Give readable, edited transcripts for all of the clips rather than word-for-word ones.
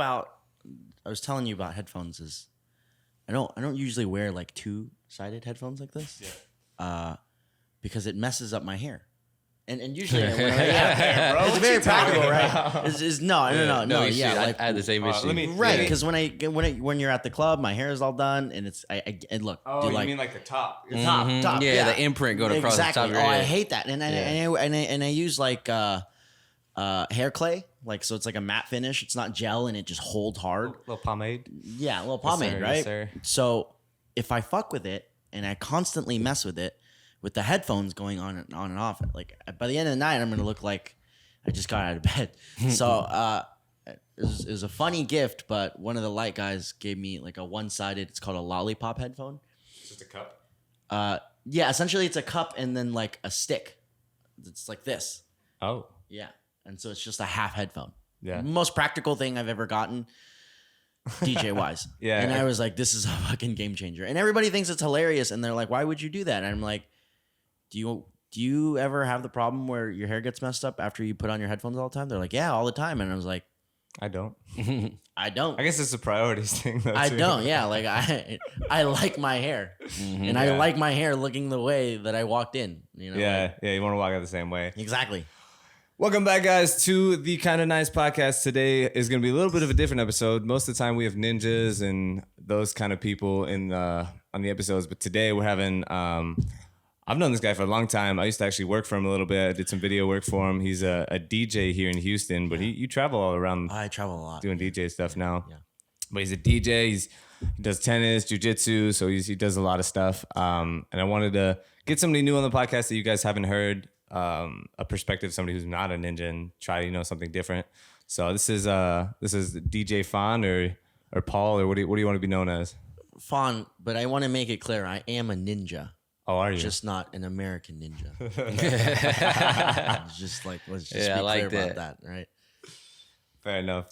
about, I was telling you about headphones is, I don't usually wear like 2-sided headphones like this. Yeah. Because it messes up my hair. And usually when it's very practical, right? No. Yeah, like, I had the same issue. Right, because when you're at the club, my hair is all done, and it's and look. Oh, you mean like the top? The top. Yeah, the imprint going across the top of your head. I hate that, and I use like hair clay, like so it's like a matte finish. It's not gel, and it just holds hard. Little pomade. Yeah, a little pomade, right? Yes, sir. So if I fuck with it and I constantly mess with it, with the headphones going on and off, like by the end of the night, I'm gonna look like I just got out of bed. So it was a funny gift, but one of the light guys gave me like a one-sided. It's called a lollipop headphone. It's just a cup. Yeah, essentially it's a cup and then like a stick. It's like this. Oh. Yeah, and so it's just a half headphone. Yeah. Most practical thing I've ever gotten. DJ wise. Yeah. And I was like, this is a fucking game changer. And everybody thinks it's hilarious. And they're like, why would you do that? And I'm like, do you ever have the problem where your hair gets messed up after you put on your headphones all the time? They're like, yeah, all the time. And I was like, I don't. I don't. I guess it's a priorities thing though. I don't. Yeah. Like I like my hair. And I like my hair looking the way that I walked in. You know? Yeah. Like, Yeah. You want to walk out the same way. Exactly. Welcome back, guys, to the Kinda Nice podcast. Today is going to be a little bit of a different episode. Most of the time we have ninjas and those kind of people on the episodes, but today we're having I've known this guy for a long time. I used to actually work for him a little bit. I did some video work for him. He's a DJ here in Houston, but you travel all around. I travel a lot. Doing DJ stuff now. Yeah. But he's a DJ. He does tennis, jujitsu, so he does a lot of stuff. And I wanted to get somebody new on the podcast that you guys haven't heard. A perspective, somebody who's not a ninja, and try something different. So this is DJPhon or Paul, or what do you want to be known as? Phon, but I want to make it clear, I am a ninja. Oh, are you? Just not an American ninja. Just like let's just be like clear about that, right? Fair enough.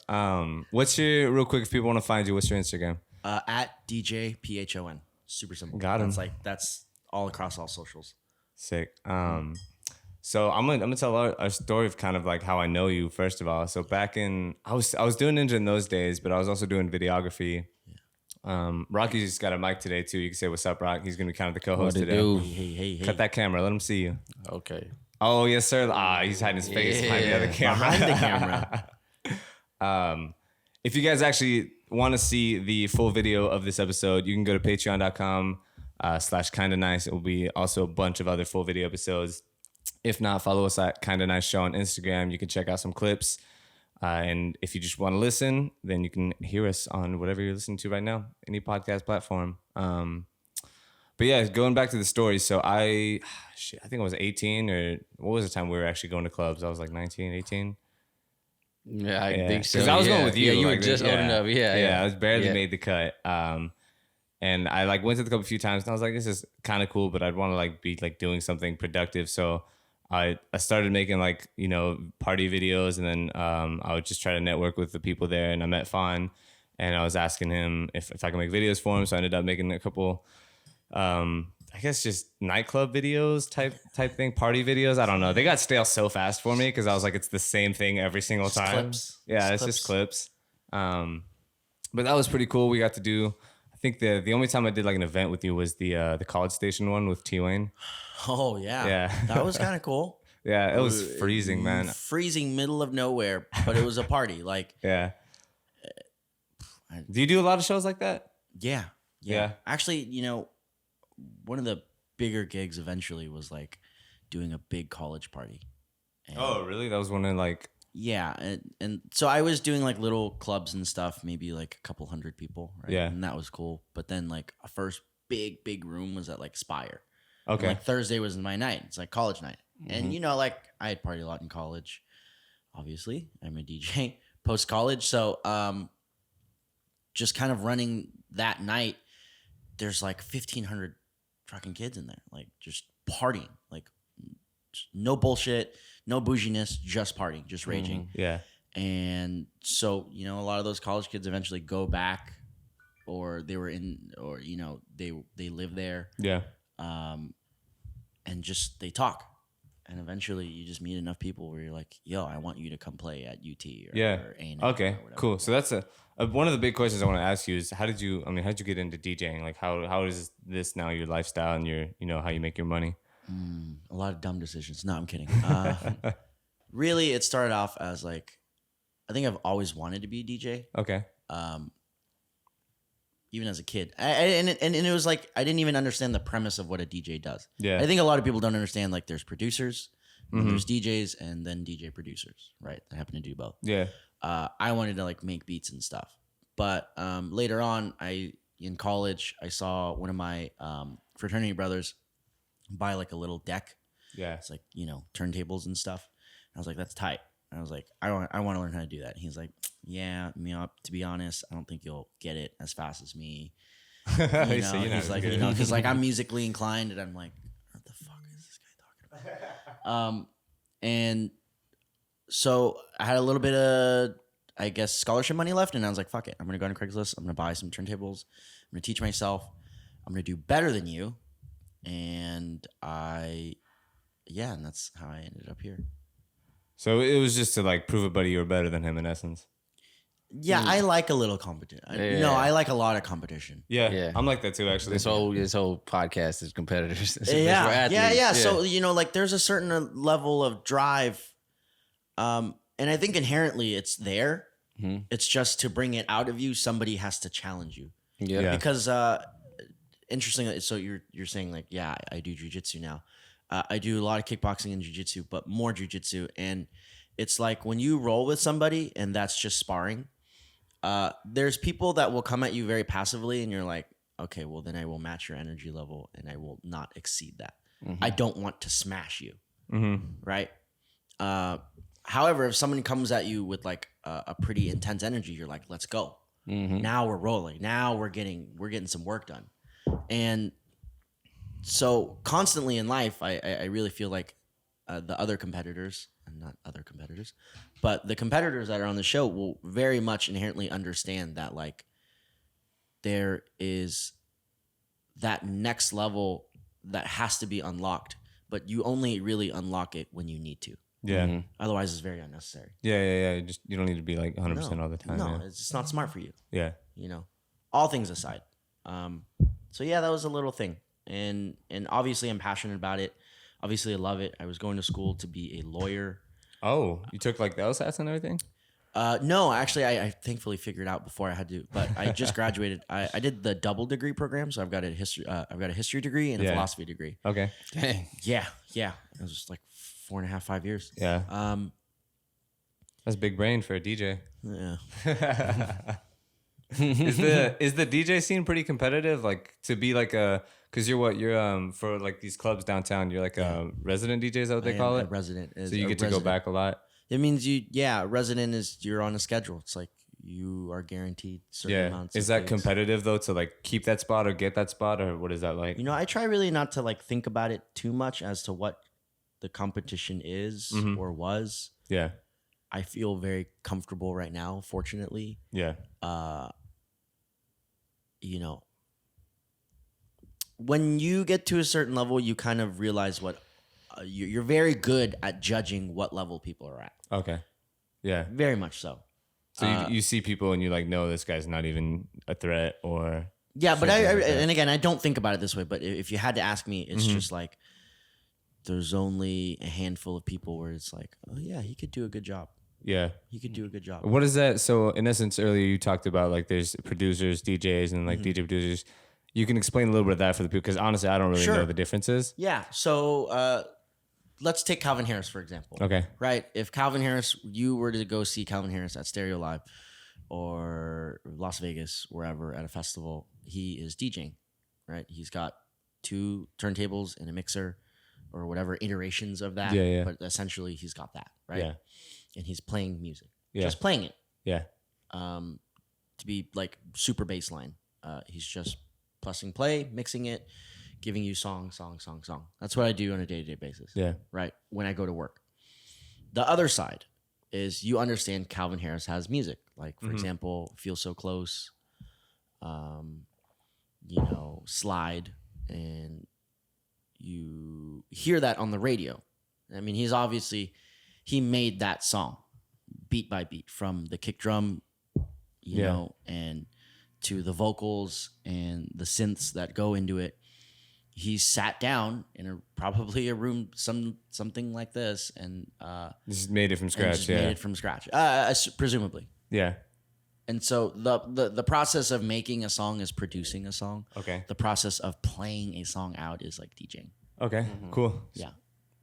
What's your real quick if people want to find you? What's your Instagram? At DJPhon. Super simple. Got him. That's all across all socials. Sick. So I'm gonna tell a story of kind of like how I know you. First of all, so back in I was doing ninja in those days, but I was also doing videography. Rocky's just got a mic today too. You can say what's up, Rock. He's gonna be kind of the co-host today. Hey. Cut that camera. Let him see you. Okay. Oh yes, sir. He's hiding his face behind the other camera. Behind the camera. If you guys actually want to see the full video of this episode, you can go to patreon.com/kinda nice. It will be also a bunch of other full video episodes. If not, follow us at Kinda Nice Show on Instagram. You can check out some clips. And if you just want to listen, then you can hear us on whatever you're listening to right now, any podcast platform. But yeah, going back to the story. So I think I was 18, or what was the time we were actually going to clubs? I was like 19, 18. Yeah, I think so. Because I was going with you. Yeah, you like, were just old enough. Yeah. I was barely made the cut. And I like went to the club a few times, and I was like, this is kind of cool, but I'd want to like be like doing something productive. So I started making like, party videos, and then I would just try to network with the people there, and I met Phon, and I was asking him if I could make videos for him. So I ended up making a couple, I guess just nightclub videos type thing, party videos. I don't know. They got stale so fast for me because I was like, it's the same thing every single Just time. clips. Yeah, it's just clips. But that was pretty cool. We got to do, I think the only time I did like an event with you was the College Station one with T Wayne. Oh yeah. Yeah. That was kind of cool. Yeah, it was freezing, man. Freezing middle of nowhere, but it was a party. Like, Yeah. Do you do a lot of shows like that? yeah. Yeah. Actually, one of the bigger gigs eventually was like doing a big college party. And Oh, really? That was one of like. yeah, and so I was doing like little clubs and stuff, maybe like a couple hundred people, right? Yeah. And that was cool. But then like a first big room was at like Spire. Okay. And, like Thursday was my night. It's like college night. And like I had partied a lot in college. Obviously, I'm a DJ post college, so just kind of running that night. There's like 1,500 fucking kids in there, like just partying, like just no bullshit, no bouginess, just partying, just raging. Yeah. And so a lot of those college kids eventually go back, or they were in, or they live there. Yeah. And just they talk, And eventually you just meet enough people where you're like, yo, I want you to come play at UT or, or A&M Okay, or whatever. cool. So that's one of the big questions I want to ask you is how did you get into DJing? Like how is this now your lifestyle and your, how you make your money? A lot of dumb decisions. No, I'm kidding. Really, it started off as like, I think I've always wanted to be a DJ. Okay. Even as a kid. And it was like, I didn't even understand the premise of what a DJ does. Yeah. I think a lot of people don't understand, like, there's producers, and there's DJs, and then DJ producers, right? I happen to do both. Yeah. I wanted to, like, make beats and stuff. But later on, in college, I saw one of my fraternity brothers buy, like, a little deck. Yeah. It's like, turntables and stuff. And I was like, that's tight. And I was like, I want to learn how to do that. And he's like, yeah, to be honest, I don't think you'll get it as fast as me. He's like, because like I'm musically inclined, and I'm like, what the fuck is this guy talking about? And so I had a little bit of, I guess, scholarship money left, and I was like, fuck it, I'm gonna go on Craigslist. I'm gonna buy some turntables. I'm gonna teach myself. I'm gonna do better than you, and and that's how I ended up here. So it was just to like prove a buddy you were better than him in essence. Yeah, I like a little competition. I like a lot of competition. Yeah. I'm like that too, actually. This whole podcast is competitors. Yeah. So like there's a certain level of drive, and I think inherently it's there. Mm-hmm. It's just to bring it out of you, somebody has to challenge you. Yeah. Because interestingly, so you're saying like, yeah, I do jujitsu now. I do a lot of kickboxing and jujitsu, but more jujitsu. And it's like when you roll with somebody and that's just sparring, there's people that will come at you very passively and you're like, okay, well then I will match your energy level and I will not exceed that. Mm-hmm. I don't want to smash you. Mm-hmm. Right? However, if someone comes at you with like a pretty intense energy, you're like, let's go. Mm-hmm. Now we're rolling. Now we're getting some work done. And so constantly in life, I really feel like the other competitors, and not other competitors, but the competitors that are on the show will very much inherently understand that like there is that next level that has to be unlocked, but you only really unlock it when you need to. Yeah. Mm-hmm. Otherwise, it's very unnecessary. Yeah. You don't need to be like 100% all the time. No, it's just not smart for you. Yeah. All things aside. So yeah, that was a little thing. And obviously I'm passionate about it. Obviously I love it. I was going to school to be a lawyer. Oh, you took like the LSATs and everything? No, actually I thankfully figured out before I had to, but I just graduated. I did the double degree program. So I've got a history degree and a philosophy degree. Okay. Dang. Yeah. It was just like 4.5, 5 years. Yeah. That's big brain for a DJ. Yeah. Is the DJ scene pretty competitive? Like to be like because you're for like these clubs downtown, you're like a resident DJ, is that what they call it? Resident. So you get to go back a lot. It means resident is you're on a schedule. It's like you are guaranteed certain amounts. Is that competitive though, to like keep that spot or get that spot, or what is that like? I try really not to like think about it too much as to what the competition is or was. Yeah. I feel very comfortable right now, fortunately. Yeah. When you get to a certain level, you kind of realize what you're very good at judging what level people are at. Okay. Yeah. Very much so. So you see people and you're like, no, this guy's not even a threat or. Yeah, but and again, I don't think about it this way, but if you had to ask me, it's just like there's only a handful of people where it's like, oh yeah, he could do a good job. Yeah. He could do a good job. What is that? So in essence, earlier you talked about like there's producers, DJs, and like DJ producers. You can explain a little bit of that for the people, because honestly, I don't really know the differences. Yeah. So let's take Calvin Harris, for example. Okay. Right? If Calvin Harris, you were to go see Calvin Harris at Stereo Live or Las Vegas, wherever, at a festival, he is DJing, right? He's got 2 turntables and a mixer or whatever iterations of that. Yeah. But essentially, he's got that, right? Yeah. And he's playing music. Yeah. Just playing it. Yeah. To be like super baseline. He's just pressing play, mixing it, giving you song. That's what I do on a day-to-day basis. Yeah. Right? When I go to work. The other side is you understand Calvin Harris has music. Like, for example, Feel So Close, Slide, and you hear that on the radio. I mean, he made that song beat by beat, from the kick drum, you know, and to the vocals and the synths that go into it. He sat down in probably a room, something like this, and Just made it from scratch. made it from scratch, presumably. Yeah. And so the process of making a song is producing a song. Okay. The process of playing a song out is like DJing. Okay. Cool. Yeah.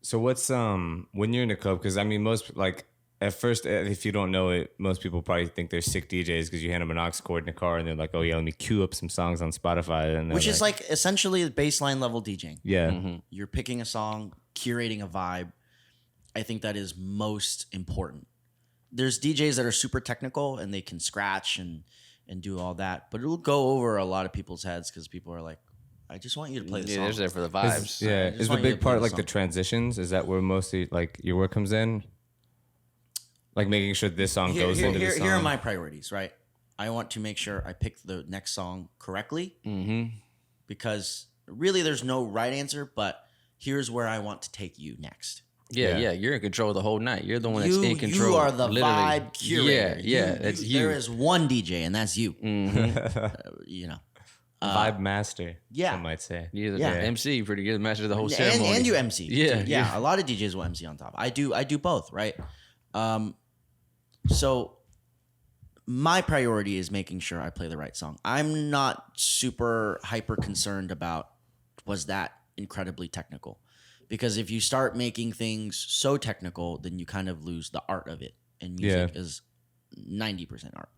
So what's when you're in a club? Because I mean, most like at first, if you don't know it, most people probably think they're sick DJs because you hand them an aux cord in a car and they're like, "Oh yeah, let me queue up some songs on Spotify." And Which is like essentially the baseline level DJing. yeah, You're picking a song, curating a vibe. I think that is most important. There's DJs that are super technical and they can scratch and do all that, but it'll go over a lot of people's heads because people are like, "I just want you to play the Yeah, song." they're there for the vibes. yeah. just Is the want you to big play part the like the song. transitions? Is that where mostly like your work comes in? Like making sure this song goes into the song. Here are my priorities, right? I want to make sure I pick the next song correctly, because really there's no right answer, but here's where I want to take you next. Yeah, Yeah. you're in control the whole night. You're the one that's in control. You are the literally. vibe curator. Yeah, that's you. There is one DJ, and that's you. You know, Vibe master. yeah. some might say. You're the Yeah. MC, pretty good master of the whole ceremony. and you MC. Yeah, yeah. A lot of DJs will MC on top. I do both, right? So my priority is making sure I play the right song. I'm not super hyper concerned about was that incredibly technical, because if you start making things so technical, then you kind of lose the art of it. And music is 90% art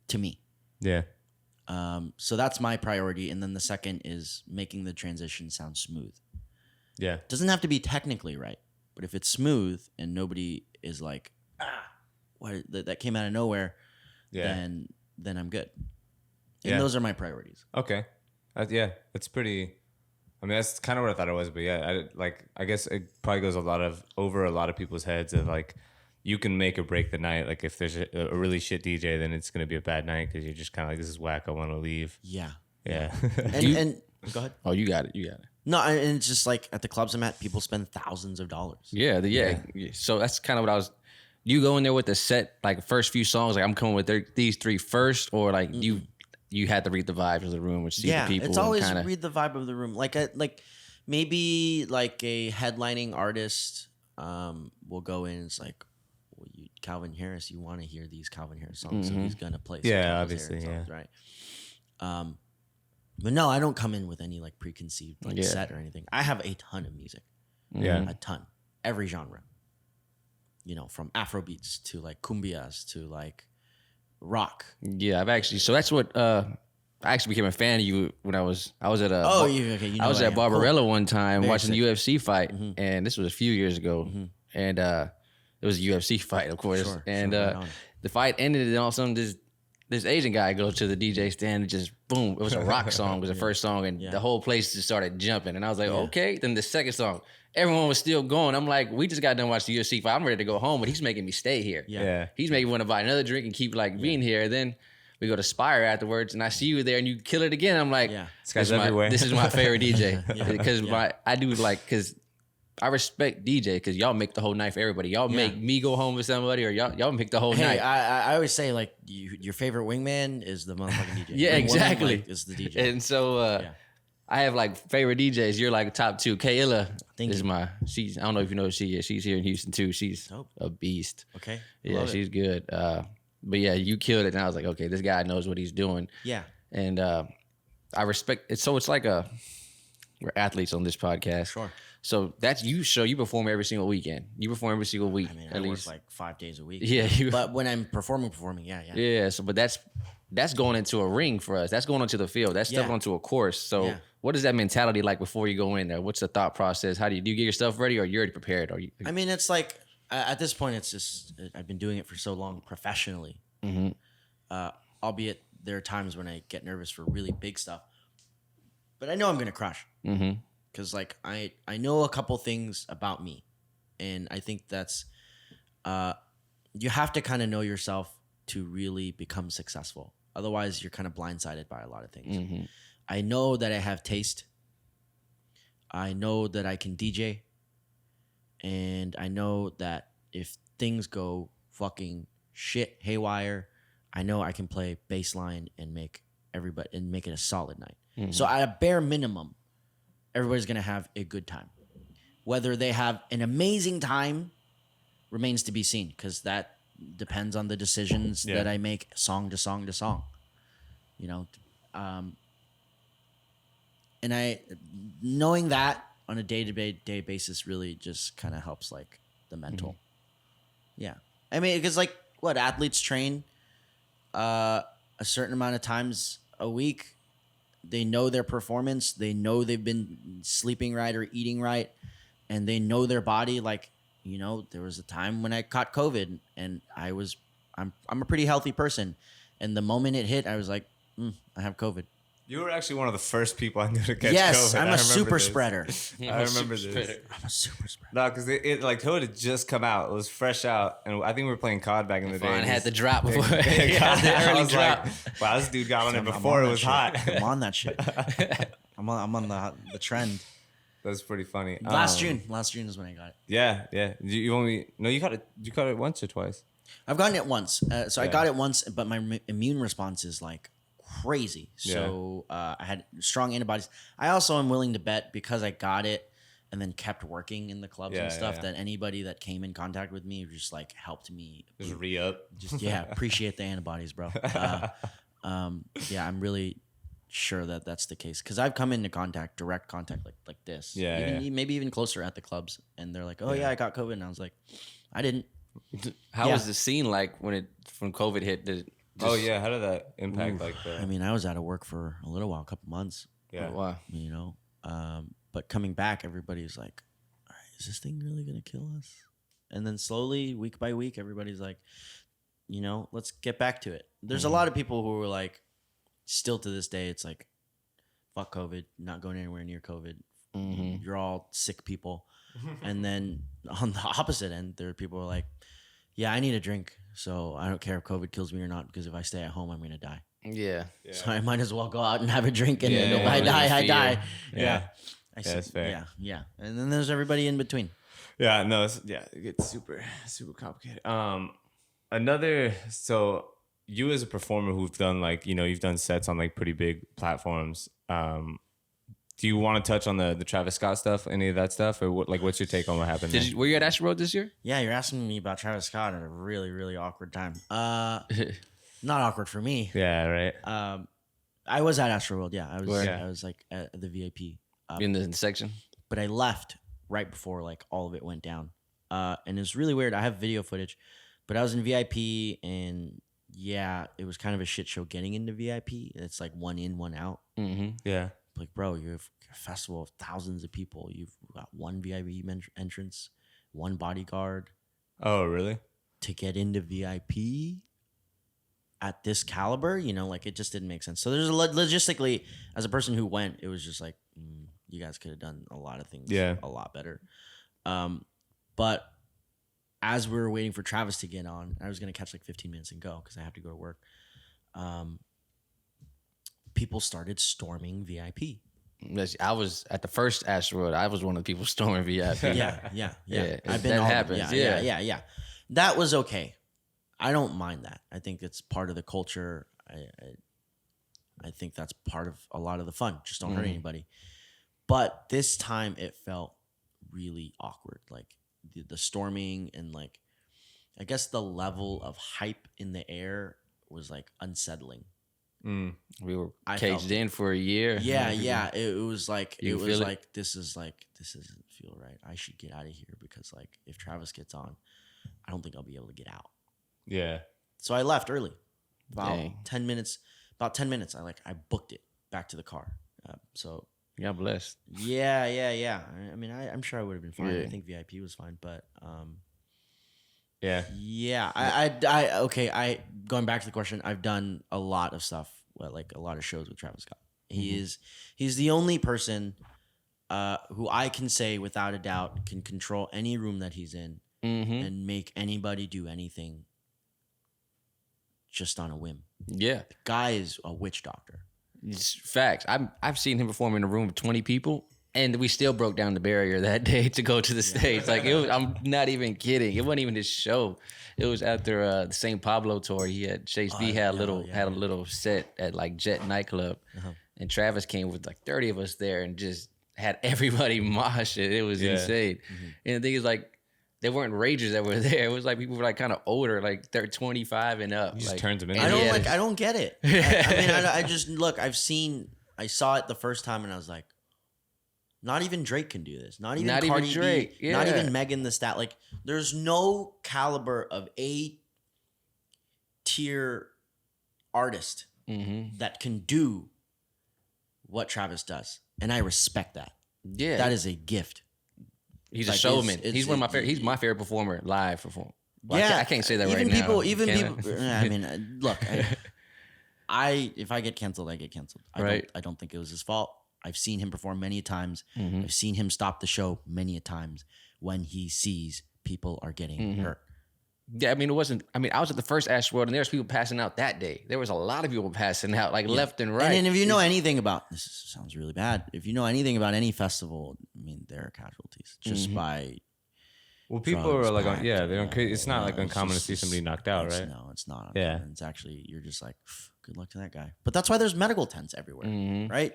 to me. Yeah. So that's my priority. And then the second is making the transition sound smooth. Yeah. Doesn't have to be technically right, but if it's smooth and nobody is like, what that came out of nowhere, Yeah. then I'm good. And Yeah. those are my priorities. Okay. Yeah, it's pretty. I mean, that's kind of what I thought it was, but yeah, I guess it probably goes over a lot of people's heads of like, you can make or break the night. Like if there's a really shit DJ, then it's gonna be a bad night because you're just kind of like, this is whack. I want to leave. Yeah. Yeah. And go ahead. Oh, you got it. You got it. No, and it's just like at the clubs I'm at, people spend thousands of dollars. Yeah, yeah. So that's kind of what I was. You go in there with the set, like first few songs, like I'm coming with these three first, or like you had to read the vibes of the room, which see the people. It's always kinda, read the vibe of the room. Like maybe like a headlining artist will go in. And it's like, well, Calvin Harris, you want to hear these Calvin Harris songs, so he's gonna play. Some Yeah, Calvin obviously, Harris songs, right. But no, I don't come in with any like preconceived like set or anything. I have a ton of music, Yeah. a ton, every genre. You know, from Afrobeats to like cumbias to like rock. Yeah, I've actually. So that's what I actually became a fan of you when I was at a. You know I was who at am. Barbarella Cool. one time Very watching sick. the UFC fight, and this was a few years ago, and it was a UFC fight, of course, Sure, and right on. the fight ended, and all of a sudden this Asian guy goes to the DJ stand and just boom, it was a rock song, was the first song, and the whole place just started jumping, and I was like, okay. Then the second song, everyone was still going. I'm like, we just got done watching the UFC fight. I'm ready to go home, but he's making me stay here. Yeah. He's making me want to buy another drink and keep like being here. Then we go to Spire afterwards, and I see you there, and you kill it again. I'm like, This guy's everywhere. This is my favorite DJ because I do like because I respect DJ because y'all make the whole night for everybody. Y'all make me go home with somebody, or y'all make the whole Hey, night. I always say like your favorite wingman is the motherfucking DJ. Yeah, Wingwoman, exactly. like, is the DJ. And so I have like favorite DJs. You're like top two. Kayla Thank is you. she's, I don't know if you know who she is. She's here in Houston too. She's Dope. a beast. Okay. Yeah, Love it. she's good. But yeah, you killed it. And I was like, okay, this guy knows what he's doing. Yeah. And I respect it. So it's like we're athletes on this podcast. Sure. So that's you perform every single weekend. You perform every single week. I mean, at I work least. like 5 days a week. Yeah, But when I'm performing, yeah. Yeah, so but that's going into a ring for us. That's going onto the field. That's stepping onto a course. So what is that mentality like before you go in there? What's the thought process? How do you get your stuff ready, or you're already prepared? Or you? I mean, it's like at this point, it's just I've been doing it for so long professionally. Albeit there are times when I get nervous for really big stuff, but I know I'm gonna crush. Because like I know a couple things about me, and I think that's you have to kind of know yourself to really become successful. Otherwise, you're kind of blindsided by a lot of things. I know that I have taste. I know that I can DJ, And I know that if things go fucking shit haywire, I know I can play baseline and make it a solid night. Mm-hmm. So at a bare minimum, everybody's gonna have a good time. Whether they have an amazing time remains to be seen, because that depends on the decisions that I make song to song to song. You know, and I knowing that on a day-to-day basis really just kind of helps like the mental. Yeah, I mean, because like what athletes train a certain amount of times a week. They know their performance. They know they've been sleeping right or eating right, and they know their body. Like, you know, there was a time when I caught COVID, and I'm a pretty healthy person, and the moment it hit, I was like, I have COVID. You were actually one of the first people I knew to catch COVID. Yes, I'm a super spreader. I remember this. I'm a super spreader. No, because it like COVID had just come out. It was fresh out, and I think we were playing COD back in the day. Phon had the drop before. I early was drop. like, wow, this dude got on it before it was hot. I'm on that shit. I'm on the trend. That's pretty funny. Last June is when I got it. Yeah. You only you caught it. You caught it once or twice. I've gotten it once. I got it once, but my immune response is like crazy. So I had strong antibodies. I also am willing to bet, because I got it and then kept working in the clubs and stuff, that anybody that came in contact with me just like helped me. Just re-up. Just appreciate the antibodies, bro. I'm really sure that that's the case, because I've come into direct contact like this. Maybe even closer at the clubs, and they're like, "Oh yeah, I got COVID," and I was like, "I didn't." How was the scene like when COVID hit? How did that impact I mean, I was out of work for a little while, a couple months. Yeah. Oh, wow. You know, but coming back, everybody's like, all right, is this thing really gonna kill us? And then slowly, week by week, everybody's like, you know, let's get back to it. There's a lot of people who are like, still to this day, it's like, fuck COVID, not going anywhere near COVID. You're all sick people. And then on the opposite end, there are people who are like, yeah, I need a drink, so I don't care if COVID kills me or not, because if I stay at home, I'm gonna die. Yeah. So I might as well go out and have a drink, and if I die, I die. Yeah. That's fair. Yeah. And then there's everybody in between. Yeah, no, it gets super, super complicated. So you as a performer who've done you've done sets on like pretty big platforms. Do you want to touch on the Travis Scott stuff, any of that stuff, or what's your take on what happened? Were you at Astro World this year? Yeah, you're asking me about Travis Scott at a really, really awkward time. Not awkward for me. Yeah, right. I was at Astro World. Yeah, I was. Where? I was like at the VIP In the section. but I left right before like all of it went down. And it's really weird. I have video footage, but I was in VIP, and yeah, it was kind of a shit show getting into VIP. It's like one in, one out. Yeah. Like, bro, you're a festival of thousands of people. You've got one VIP entrance, one bodyguard. Oh, really? To get into VIP at this caliber, you know, like it just didn't make sense. So there's logistically, as a person who went, it was just like, you guys could have done a lot of things a lot better. But as we were waiting for Travis to get on, I was going to catch like 15 minutes and go because I have to go to work. People started storming VIP. I was at the first Asteroid. I was one of the people storming VIP. Yeah. I've been. That happens. Yeah. That was okay. I don't mind that. I think it's part of the culture. I think that's part of a lot of the fun. Just don't hurt anybody. But this time it felt really awkward. Like the storming and like, I guess the level of hype in the air was like unsettling. We were caged in for a year. Yeah. It was like You feel it? like this doesn't feel right. I should get out of here because like if Travis gets on, I don't think I'll be able to get out. Yeah. So I left early. About Dang. 10 minutes. I booked it back to the car. So You got blessed. yeah. I mean, I'm sure I would have been fine. Yeah. I think VIP was fine, but Yeah. yeah. I going back to the question. I've done a lot of stuff, like a lot of shows with Travis Scott. He's the only person who I can say without a doubt can control any room that he's in and make anybody do anything just on a whim. Yeah. The guy is a witch doctor. It's facts. I've seen him perform in a room of 20 people, And we still broke down the barrier that day to go to the stage. Like I'm not even kidding. It wasn't even his show. It was after the St. Pablo tour. He had Chase B had a little set at like Jet nightclub, and Travis came with like 30 of us there and just had everybody mosh it. It was insane. And the thing is, like, they weren't ragers that were there. It was like people were like kind of older, like they're 25 and up. You just like, turns them in. I don't get it. I mean, I just look. I saw it the first time, and I was like, not even Drake can do this. Not even Cardi Drake. B. Not even Megan Thee Stallion. Like, there's no caliber of A-tier artist that can do what Travis does, and I respect that. Yeah, that is a gift. He's a showman. He's one of my favorite. He's my favorite performer live performer. Well, yeah, I can't say that even right people, now. Even people. I mean, look, if I get canceled, I get canceled. I don't think it was his fault. I've seen him perform many times. I've seen him stop the show many a times when he sees people are getting hurt. Yeah, I mean, it wasn't. I mean, I was at the first Ash World, and there was people passing out that day. There was a lot of people passing out, like left and right. And if you know anything about sounds really bad. If you know anything about any festival, I mean, there are casualties just by. Well, people are like, they don't. It's not like uncommon to see somebody knocked out, right? No, it's not. Yeah, it's actually you're just like, good luck to that guy. But that's why there's medical tents everywhere, right?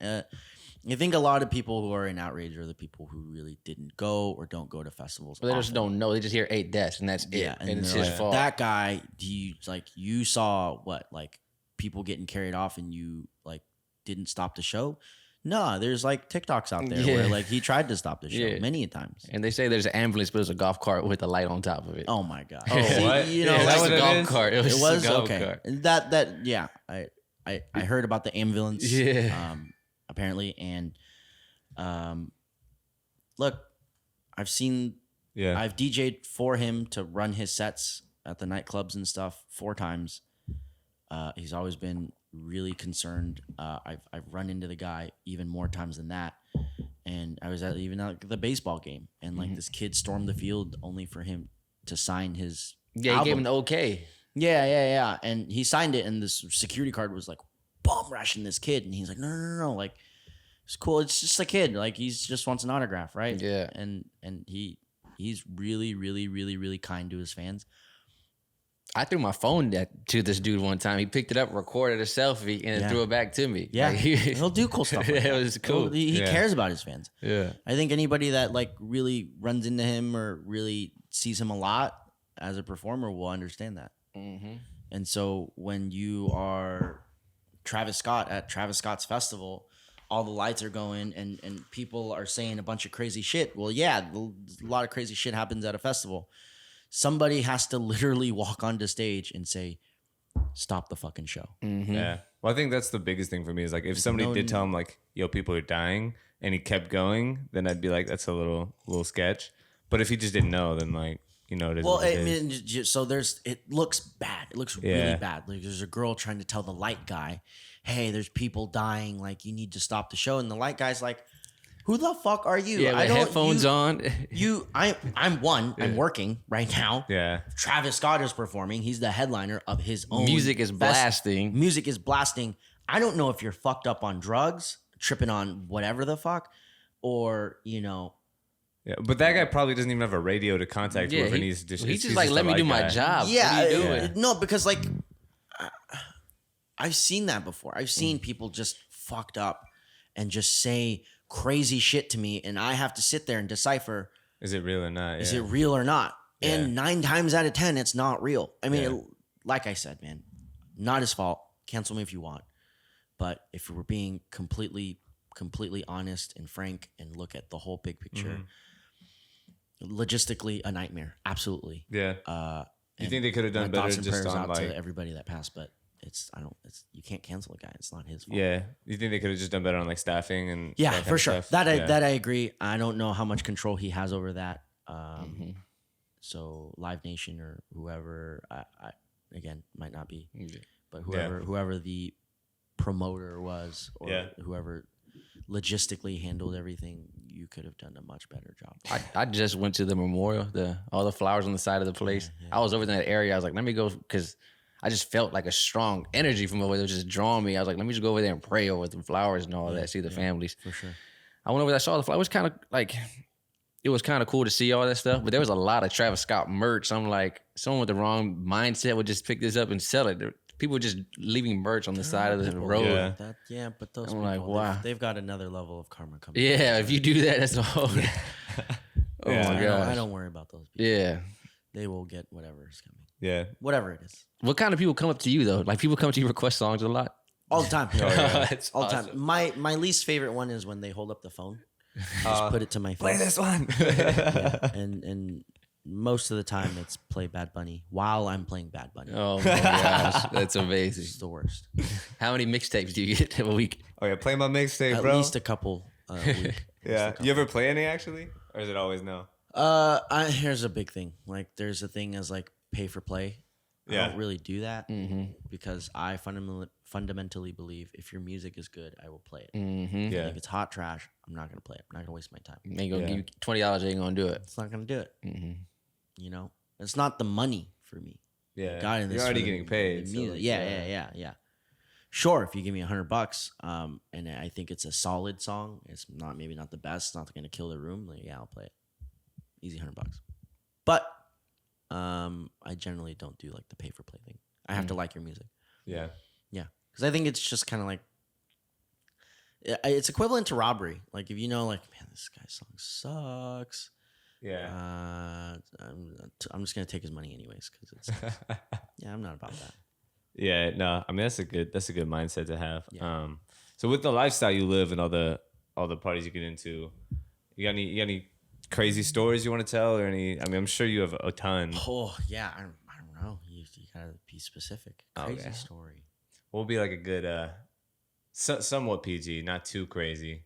I think a lot of people who are in outrage are the people who really didn't go or don't go to festivals. But they just don't know. They just hear 8 deaths and that's it. And it's his fault. That guy, you saw what, like, people getting carried off and you like didn't stop the show? No, there's like TikToks out there where like he tried to stop the show many times. And they say there's an ambulance, but it was a golf cart with a light on top of it. Oh my god! Oh, what? You know, that's a golf cart. It was a golf cart. I heard about the ambulance. Yeah. Apparently, and look, I've DJ'd for him to run his sets at the nightclubs and stuff 4 times. He's always been really concerned. I've run into the guy even more times than that, and I was at the baseball game, and like this kid stormed the field only for him to sign his album. He gave him the okay. Yeah, and he signed it, and this security card was like bomb rushing this kid, and he's like, no, like, it's cool, it's just a kid, like, he's just wants an autograph, right? Yeah. And he's really, really, really, really kind to his fans. I threw my phone to this dude one time. He picked it up, recorded a selfie, and threw it back to me. Yeah, like, he'll do cool stuff. Like it was cool. He cares about his fans. Yeah, I think anybody that like really runs into him or really sees him a lot as a performer will understand that. And so when you are Travis Scott at Travis Scott's festival, all the lights are going and people are saying a bunch of crazy shit. Well, yeah, a lot of crazy shit happens at a festival. Somebody has to literally walk onto stage and say, stop the fucking show. Yeah. Well, I think that's the biggest thing for me is like if somebody did tell him like, yo, people are dying and he kept going, then I'd be like, that's a little sketch. But if he just didn't know, then like, you know, it is. Well, I mean, so it looks bad. It looks really bad. Like there's a girl trying to tell the light guy, hey, there's people dying. Like you need to stop the show. And the light guy's like, who the fuck are you? Yeah, with headphones on. I'm working right now. Yeah. Travis Scott is performing. He's the headliner of his own. Music is blasting. Music is blasting. I don't know if you're fucked up on drugs, tripping on whatever the fuck, or, you know. Yeah, but that guy probably doesn't even have a radio to contact whoever needs to. He's just like, let me do my job. Yeah. No, because like, I've seen that before. I've seen people just fucked up and just say crazy shit to me, and I have to sit there and decipher, is it real or not? Is it real or not? Yeah. And 9 times out of 10, it's not real. I mean, like I said, man, not his fault. Cancel me if you want. But if we're being completely honest and frank and look at the whole big picture, logistically a nightmare. Absolutely. Yeah. You think they could have done better just on like to everybody that passed, but you can't cancel a guy. It's not his fault. Yeah. You think they could have just done better on like staffing and for sure. That I agree. I don't know how much control he has over that. So Live Nation or whoever, I again might not be, but whoever the promoter was or whoever logistically handled everything, you could have done a much better job. I just went to the memorial, all the flowers on the side of the place. Yeah. I was over in that area. I was like, let me go, because I just felt like a strong energy from over there just drawing me. I was like, let me just go over there and pray over the flowers and all that, see the families. For sure. I went over there, I saw the flag. It was kind of like, it was kind of cool to see all that stuff, but there was a lot of Travis Scott merch. I'm like, someone with the wrong mindset would just pick this up and sell it. People were just leaving merch on the side of the road. But those I'm people, like, wow. they've got another level of karma coming. Yeah, if you do that, that's the whole. Oh Yeah. my gosh. I don't worry about those people. Yeah. They will get whatever is coming. Yeah. Whatever it is. What kind of people come up to you though? Like people come to you request songs a lot. All the time. That's All the awesome. time. My least favorite one is when they hold up the phone. Just put it to my face. Play this one. And most of the time it's play Bad Bunny while I'm playing Bad Bunny. Oh my gosh, that's amazing. It's the worst. How many mixtapes do you get a week? Oh yeah, play my mixtape, At bro. least a couple a week. Yeah. You ever play any actually, or is it always no? Here's a big thing. Like, there's a thing as like pay for play. Yeah. I don't really do that because I fundamentally believe if your music is good, I will play it. Mm-hmm. Yeah. If it's hot trash, I'm not gonna play it. I'm not gonna waste my time. They gonna give you $20. They ain't gonna do it. It's not gonna do it. Mm-hmm. You know, it's not the money for me. Yeah. God, and You're this already for the- getting paid. the so, music. like, Yeah. Sure, if you give me $100, and I think it's a solid song, it's maybe not the best, it's not gonna kill the room. Like, yeah, I'll play it. Easy $100. But I generally don't do like the pay for play thing. I have to like your music. Yeah. Yeah, because I think it's just kind of like it's equivalent to robbery. Like if you know, like, man, this guy's song sucks. Yeah. I'm just gonna take his money anyways because it's yeah, I'm not about that. Yeah, no, I mean that's a good mindset to have. Yeah. So with the lifestyle you live and all the parties you get into, you got any crazy stories you want to tell or any? I mean, I'm sure you have a ton. Oh yeah, I don't know. You gotta be specific. Crazy Okay. story. What would be like a good, somewhat PG, not too crazy,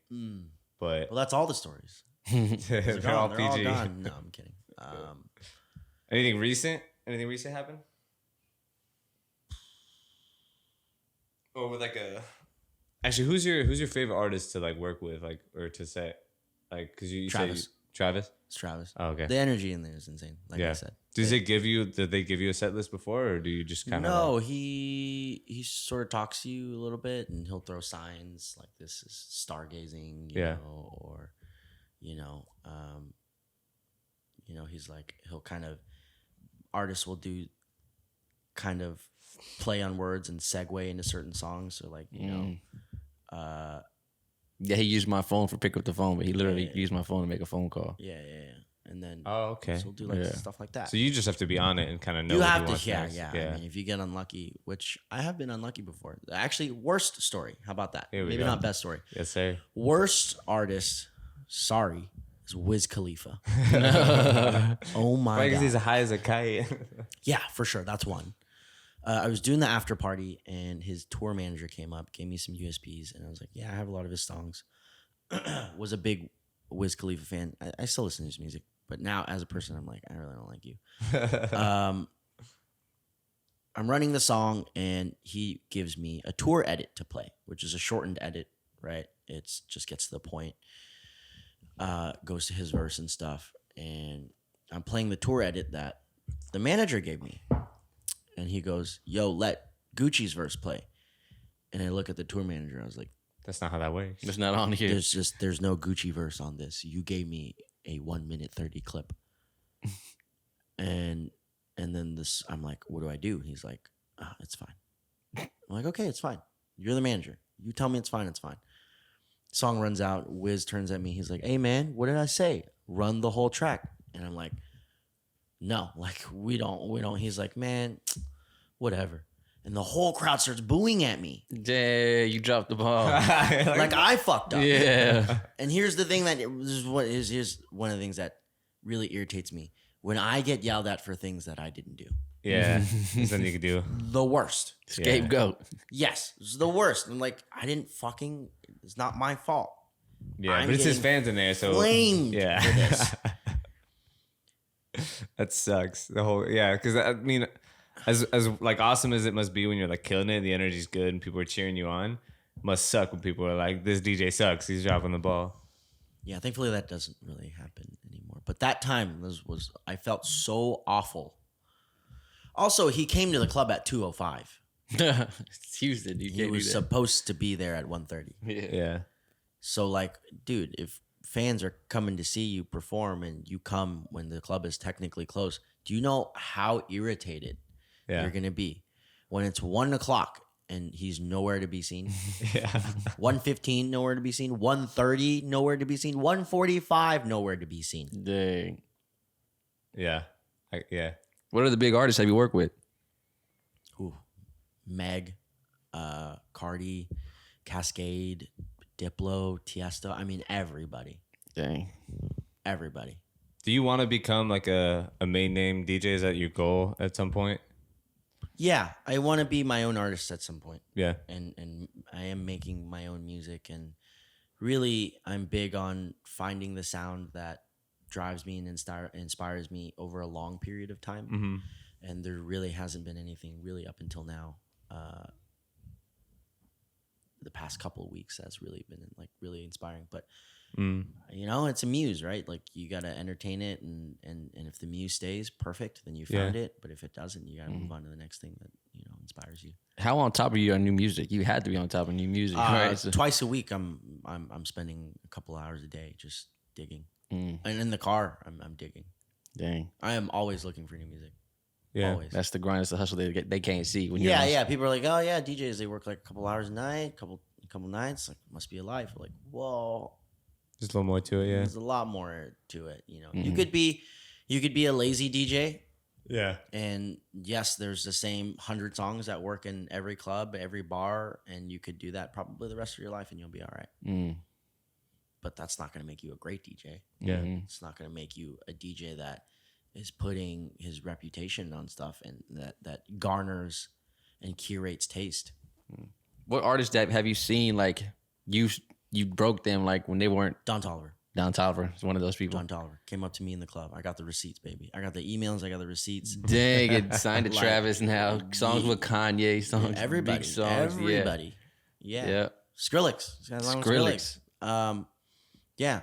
but Well, that's all the stories. they're all They're PG. all gone. No, I'm kidding. Anything recent? Anything recent happen? Or with like a. Actually, who's your favorite artist to like work with, like, or to say, like, because you Travis. say Travis. It's Travis. Oh, okay. The energy in there is insane. Like I said. Did they give you a set list before, or do you just kind of? No, he sort of talks to you a little bit, and he'll throw signs like this is stargazing, you know, or he's like he'll kind of artists will do kind of play on words and segue into certain songs, so like Yeah, he used my phone for pick up the phone, but he literally used my phone to make a phone call. yeah, and then Oh, okay. so he'll do like stuff like that. So you just have to be on it and kind of know. You what have he to, wants next. yeah. I mean, if you get unlucky, which I have been unlucky before. Actually, worst story. How about that? Here we Maybe go. not best story. Yes, sir. Worst artist. Sorry, is Wiz Khalifa. Oh my Why? Because god. he's high as a kite. Yeah, for sure. That's one. I was doing the after party, and his tour manager came up, gave me some USBs, and I was like, "Yeah, I have a lot of his songs." Was a big Wiz Khalifa fan. I still listen to his music, but now as a person, I'm like, I really don't like you. I'm running the song, and he gives me a tour edit to play, which is a shortened edit, right? It's just gets to the point, goes to his verse and stuff, and I'm playing the tour edit that the manager gave me, and he goes, "Yo, let Gucci's verse play," and I look at the tour manager, I was like, That's not how that works. It's not on here. there's no Gucci verse on this. You gave me a 1:30 clip. and then this, I'm like, what do I do? He's like, it's fine. I'm like, okay, it's fine. You're the manager. You tell me it's fine, it's fine. Song runs out. Wiz turns at me. He's like, hey man, what did I say? Run the whole track. And I'm like, no, like we don't. He's like, man, whatever. And the whole crowd starts booing at me. Yeah, you dropped the ball. Like I fucked up. Yeah. And here's the thing here's one of the things that really irritates me. When I get yelled at for things that I didn't do. Yeah, there's nothing you can do. The worst. Scapegoat. Yes. It's the worst. I'm like, it's not my fault. Yeah, I'm but it's his getting fans in there, so Blamed yeah. for this. That sucks. The whole because I mean, as like awesome as it must be when you're like killing it, the energy's good and people are cheering you on. Must suck when people are like, "This DJ sucks. He's dropping the ball." Yeah, thankfully that doesn't really happen anymore. But that time was I felt so awful. Also, he came to the club at 2:05. It's Houston. You He can't was do that. supposed to be there at 1:30. Yeah. Yeah, So like, dude, if fans are coming to see you perform and you come when the club is technically closed, do you know how irritated you're gonna be when it's 1:00 and he's nowhere to be seen? Yeah. 1:15, nowhere to be seen. 1:30, nowhere to be seen. 1:45, nowhere to be seen. Dang. Yeah. What are the big artists have you worked with? Ooh, Meg, Cardi, Cascade, Diplo, Tiesto. I mean, everybody. Dang. Everybody. Do you want to become like a main name DJ? Is that your goal at some point? Yeah, I want to be my own artist at some point. Yeah. And I am making my own music, and really I'm big on finding the sound that drives me and inspires me over a long period of time. Mm-hmm. And there really hasn't been anything really up until now. The past couple of weeks that's really been like really inspiring. But you know, it's a muse, right? Like you gotta entertain it, and if the muse stays perfect, then you found it. But if it doesn't, you gotta move on to the next thing that, you know, inspires you. How on top of you on new music? You had to be on top of new music, right? So, Twice a week, I'm spending a couple hours a day just digging, and in the car, I'm digging. dang. I am always looking for new music. Yeah. Always. That's the grind. That's the hustle they can't see. When you're Yeah. People are like, oh yeah, DJs, they work like a couple hours a night, couple nights. Like, must be a life. We're like, whoa. There's a little more to it. Yeah. There's a lot more to it. You know, you could be a lazy DJ, Yeah. and yes, there's the same 100 songs that work in every club, every bar, and you could do that probably the rest of your life, and you'll be all right. But that's not going to make you a great DJ. Yeah. It's not going to make you a DJ that is putting his reputation on stuff and that garners and curates taste. What artists that have you seen like you broke them like when they weren't Don Toliver. Don Toliver is one of those people. Don Toliver came up to me in the club. I got the receipts, baby. I got the emails. I got the receipts. Dang, it signed to Like, Travis now. Songs with Kanye. Songs. Everybody. Big songs. Everybody. Yeah. Yeah. Skrillex. This guy's on Skrillex. Yeah.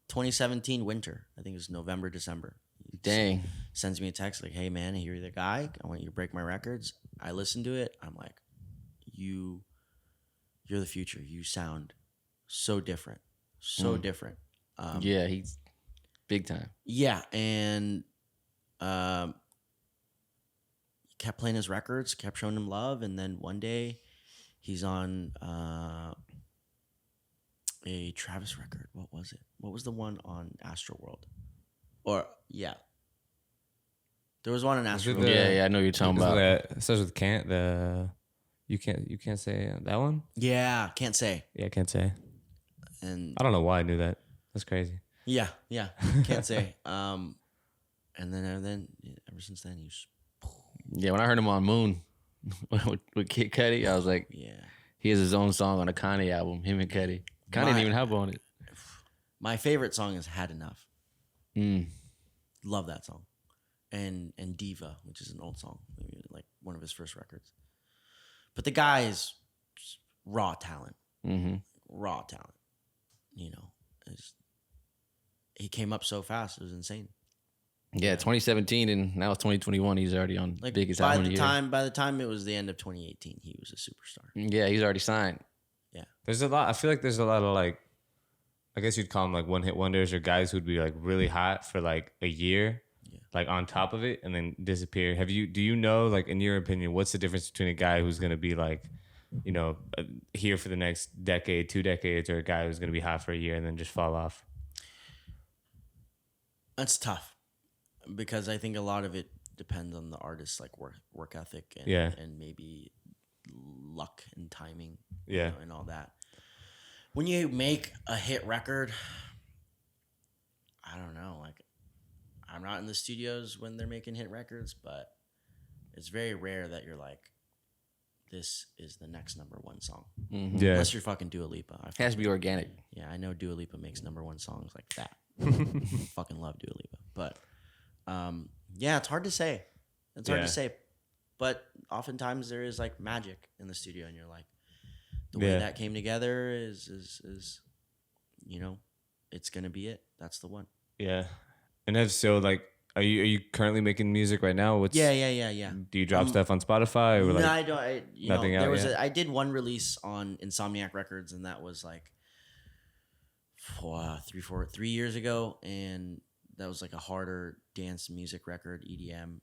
2017 winter. I think it was November, December. He Dang. sends me a text like, hey, man, you're the guy. I want you to break my records. I listen to it. I'm like, you're the future. You sound so different. So different. Yeah, he's big time. Yeah. And kept playing his records, kept showing him love. And then one day he's on a Travis record. What was it? What was the one on Astroworld? Or, yeah. There was one on Astroworld. Yeah, I know what you're talking about. It starts with can't. You can't say that one. Yeah, can't say. Yeah, can't say. And I don't know why I knew that. That's crazy. yeah, can't say. And then ever since then he's Yeah, when I heard him on Moon with Kid Cudi, I was like, yeah. he has his own song on a Kanye album, him and Cudi. Kanye didn't even have on it. My favorite song is Had Enough. Mm. Love that song. And Diva, which is an old song, maybe like one of his first records. But the guy is just raw talent. Mm-hmm. Raw talent. You know, he came up so fast. It was insane. Yeah, 2017 and now it's 2021. He's already on Like biggest by album the of the time by the time it was the end of 2018, he was a superstar. year. Yeah, he's already signed. There's a lot. I feel like there's a lot of like, I guess you'd call them like one hit wonders or guys who'd be like really hot for like a year, like on top of it and then disappear. Do you know, like in your opinion, what's the difference between a guy who's going to be like, you know, here for the next decade, 2 decades, or a guy who's going to be hot for a year and then just fall off? That's tough because I think a lot of it depends on the artist's like work ethic and, and maybe luck and timing, you know, and all that. When you make a hit record, I don't know, like I'm not in the studios when they're making hit records, but it's very rare that you're like, this is the next #1 song. Mm-hmm. Yeah. Unless you're fucking Dua Lipa. It has to be organic. Yeah, I know Dua Lipa makes #1 songs like that. Fucking love Dua Lipa. But yeah, it's hard to say. It's hard to say. But oftentimes there is like magic in the studio and you're like, the way that came together is you know, it's gonna be it. That's the one. Yeah. And if so, like, are you currently making music right now? What's Yeah. Do you drop stuff on Spotify or like? No, I don't. nothing out yet? I did one release on Insomniac Records, and that was like 3 years ago, and that was like a harder dance music record, EDM.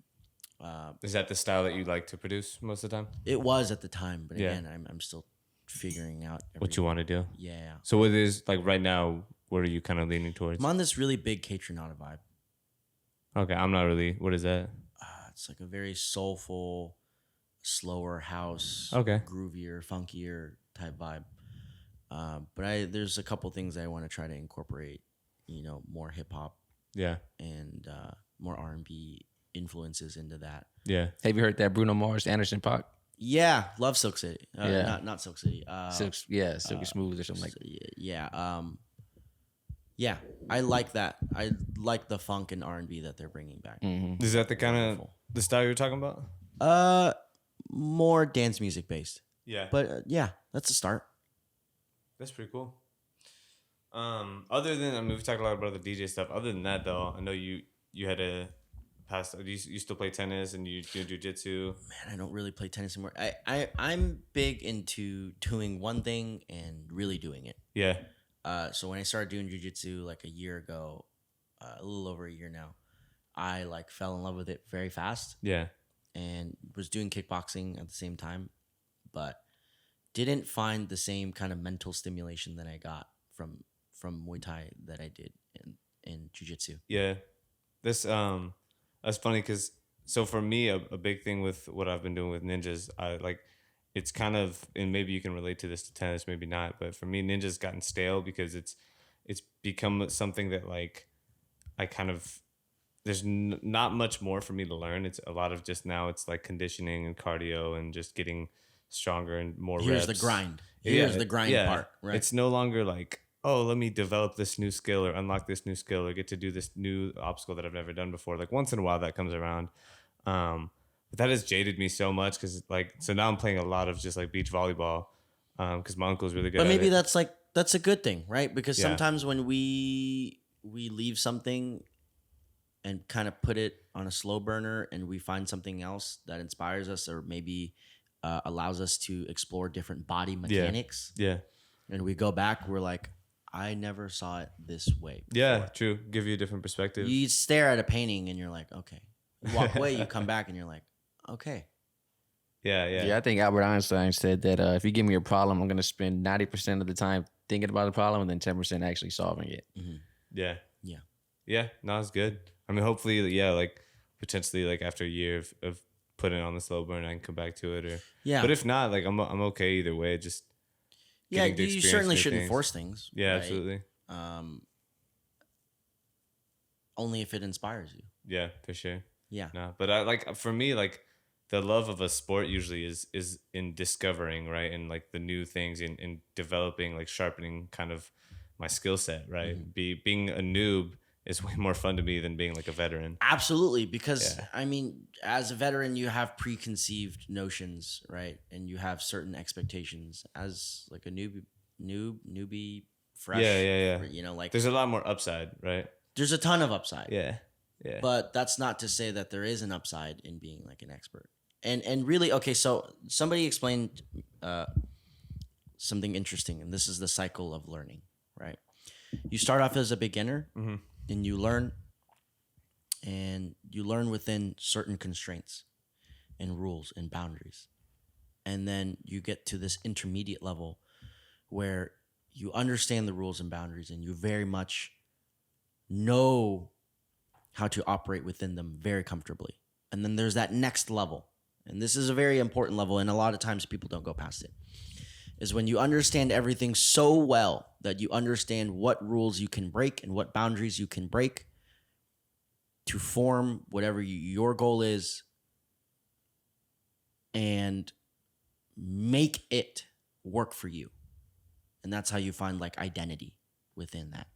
Is that the style that you like to produce most of the time? It was at the time, but again, I'm still figuring out What you want to do. Yeah. So what is like right now? What are you kind of leaning towards? I'm on this really big Catronata vibe. Okay, I'm not really. What is that? It's like a very soulful, slower house, Okay, groovier, funkier type vibe. But there's a couple things I want to try to incorporate. More hip hop. Yeah. And more R&B influences into that. Yeah. Have you heard that Bruno Mars, Anderson .Paak? Yeah, love Silk City. Yeah. Not Silk City. Silky Smooth or something like that. Yeah. Yeah, I like that. I like the funk and R&B that they're bringing back. Mm-hmm. Is that the kind of the style you're talking about? More dance music based. Yeah. But yeah, that's a start. That's pretty cool. Other than we've talked a lot about the DJ stuff. Other than that, though, I know you had a past. You still play tennis and you do jujitsu. Man, I don't really play tennis anymore. I'm big into doing one thing and really doing it. Yeah. So when I started doing jujitsu like a year ago, a little over a year now, I like fell in love with it very fast. Yeah. And was doing kickboxing at the same time, but didn't find the same kind of mental stimulation that I got from Muay Thai that I did in jujitsu. Yeah. That's funny because so for me a big thing with what I've been doing with ninjas, I like. It's kind of, and maybe you can relate to this to tennis, maybe not, but for me, ninja's gotten stale because it's become something that like I kind of there's not much more for me to learn. It's a lot of just now it's like conditioning and cardio and just getting stronger and more Here's reps. the grind. Here's the grind part. Right. It's no longer like, oh, let me develop this new skill or unlock this new skill or get to do this new obstacle that I've never done before. Like once in a while that comes around. But that has jaded me so much because like so now I'm playing a lot of just like beach volleyball because my uncle's really good. But maybe at it. that's a good thing, right? Because Yeah. sometimes when we leave something and kind of put it on a slow burner and we find something else that inspires us or maybe allows us to explore different body mechanics. Yeah. And we go back, we're like, I never saw it this way before. Yeah, true. Give you a different perspective. You stare at a painting and you're like, okay. You walk away, you come back and you're like, okay. Yeah. I think Albert Einstein said that if you give me a problem, I'm going to spend 90% of the time thinking about the problem and then 10% actually solving it. Mm-hmm. Yeah. Yeah. Yeah. No, it's good. I mean, hopefully, yeah, like potentially, like after a year of putting it on the slow burn, I can come back to it. Or Yeah. But if not, like I'm okay either way. Just Yeah, getting to you experience certainly new shouldn't things. force things. Yeah, right? absolutely. Only if it inspires you. Yeah, for sure. Yeah. No, but I like for me, like the love of a sport usually is in discovering, right, and like the new things in developing, like sharpening kind of my skill set, right. Mm-hmm. Being a noob is way more fun to me than being like a veteran. Absolutely, because Yeah. I mean, as a veteran, you have preconceived notions, right, and you have certain expectations. As like a newbie, fresh, Yeah. You know, like There's a lot more upside, right? there's a ton of upside. Yeah. But that's not to say that there is an upside in being like an expert. And really, okay, so somebody explained something interesting, and this is the cycle of learning, right? You start off as a beginner, and you learn within certain constraints and rules and boundaries. And then you get to this intermediate level where you understand the rules and boundaries and you very much know how to operate within them very comfortably. And then there's that next level. And this is a very important level, and a lot of times people don't go past it. Is when you understand everything so well that you understand what rules you can break and what boundaries you can break to form whatever your goal is and make it work for you. And that's how you find like identity within that,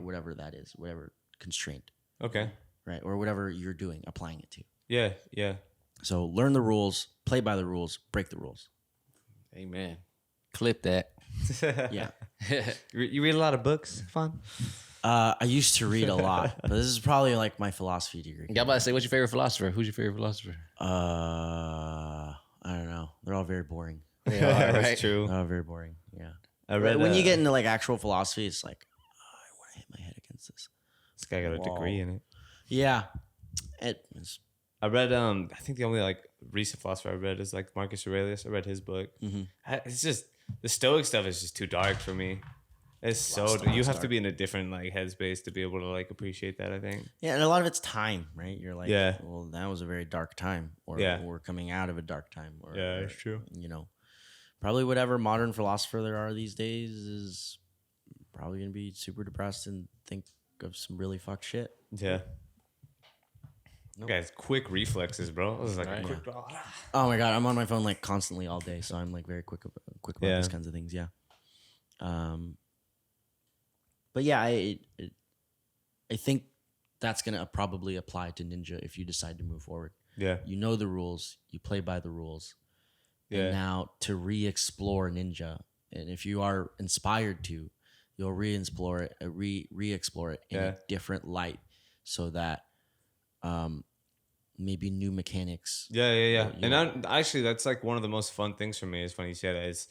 whatever that is, whatever constraint. Okay. Right. Or whatever you're doing, applying it to. Yeah. So learn the rules, play by the rules, break the rules. Amen. Clip that. Yeah. You read a lot of books, Phon? I used to read a lot, but this is probably like my philosophy degree. I'm about to say, what's your favorite philosopher? Who's your favorite philosopher? I don't know. They're all very boring. Yeah, That's right. true. They're all very boring. Yeah. I read When you get into like actual philosophy, it's like, I What's this? This guy got a degree in it. Yeah. I read I think the only like recent philosopher I read is like Marcus Aurelius. I read his book. It's just the Stoic stuff is just too dark for me. It's so you have to be in a different like headspace to be able to like appreciate that, I think. Yeah, and a lot of it's time, right? You're like, Yeah. well, that was a very dark time, or we're coming out of a dark time, or it's true. You know, probably whatever modern philosopher there are these days is probably gonna be super depressed and think of some really fucked shit. Yeah. Guys, quick reflexes, bro. It was like a quick. Oh my god, I'm on my phone like constantly all day, so I'm like very quick about these kinds of things. Yeah. But yeah, I think that's gonna probably apply to Ninja if you decide to move forward. Yeah. You know the rules, you play by the rules. Yeah. And now to re-explore Ninja, and if you are inspired to, you'll re-explore it in a different light, so that maybe new mechanics. Yeah. And actually, that's like one of the most fun things for me. Is funny you say that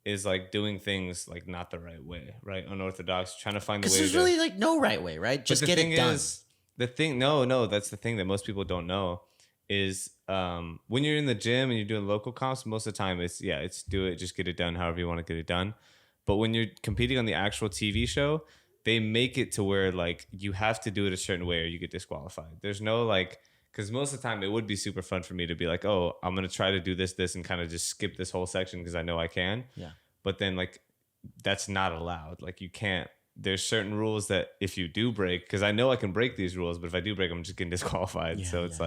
is like doing things like not the right way, right? Unorthodox, trying to find the way. Because there's really like no right way, right? Just get it done. That's the thing that most people don't know is when you're in the gym and you're doing local comps, most of the time it's do it, just get it done however you want to get it done. But when you're competing on the actual TV show, they make it to where like you have to do it a certain way or you get disqualified. There's no like, because most of the time it would be super fun for me to be like, oh, I'm going to try to do this, and kind of just skip this whole section because I know I can. Yeah. But then like, that's not allowed. Like you can't, there's certain rules that if you do break, because I know I can break these rules, but if I do break, I'm just getting disqualified. So it's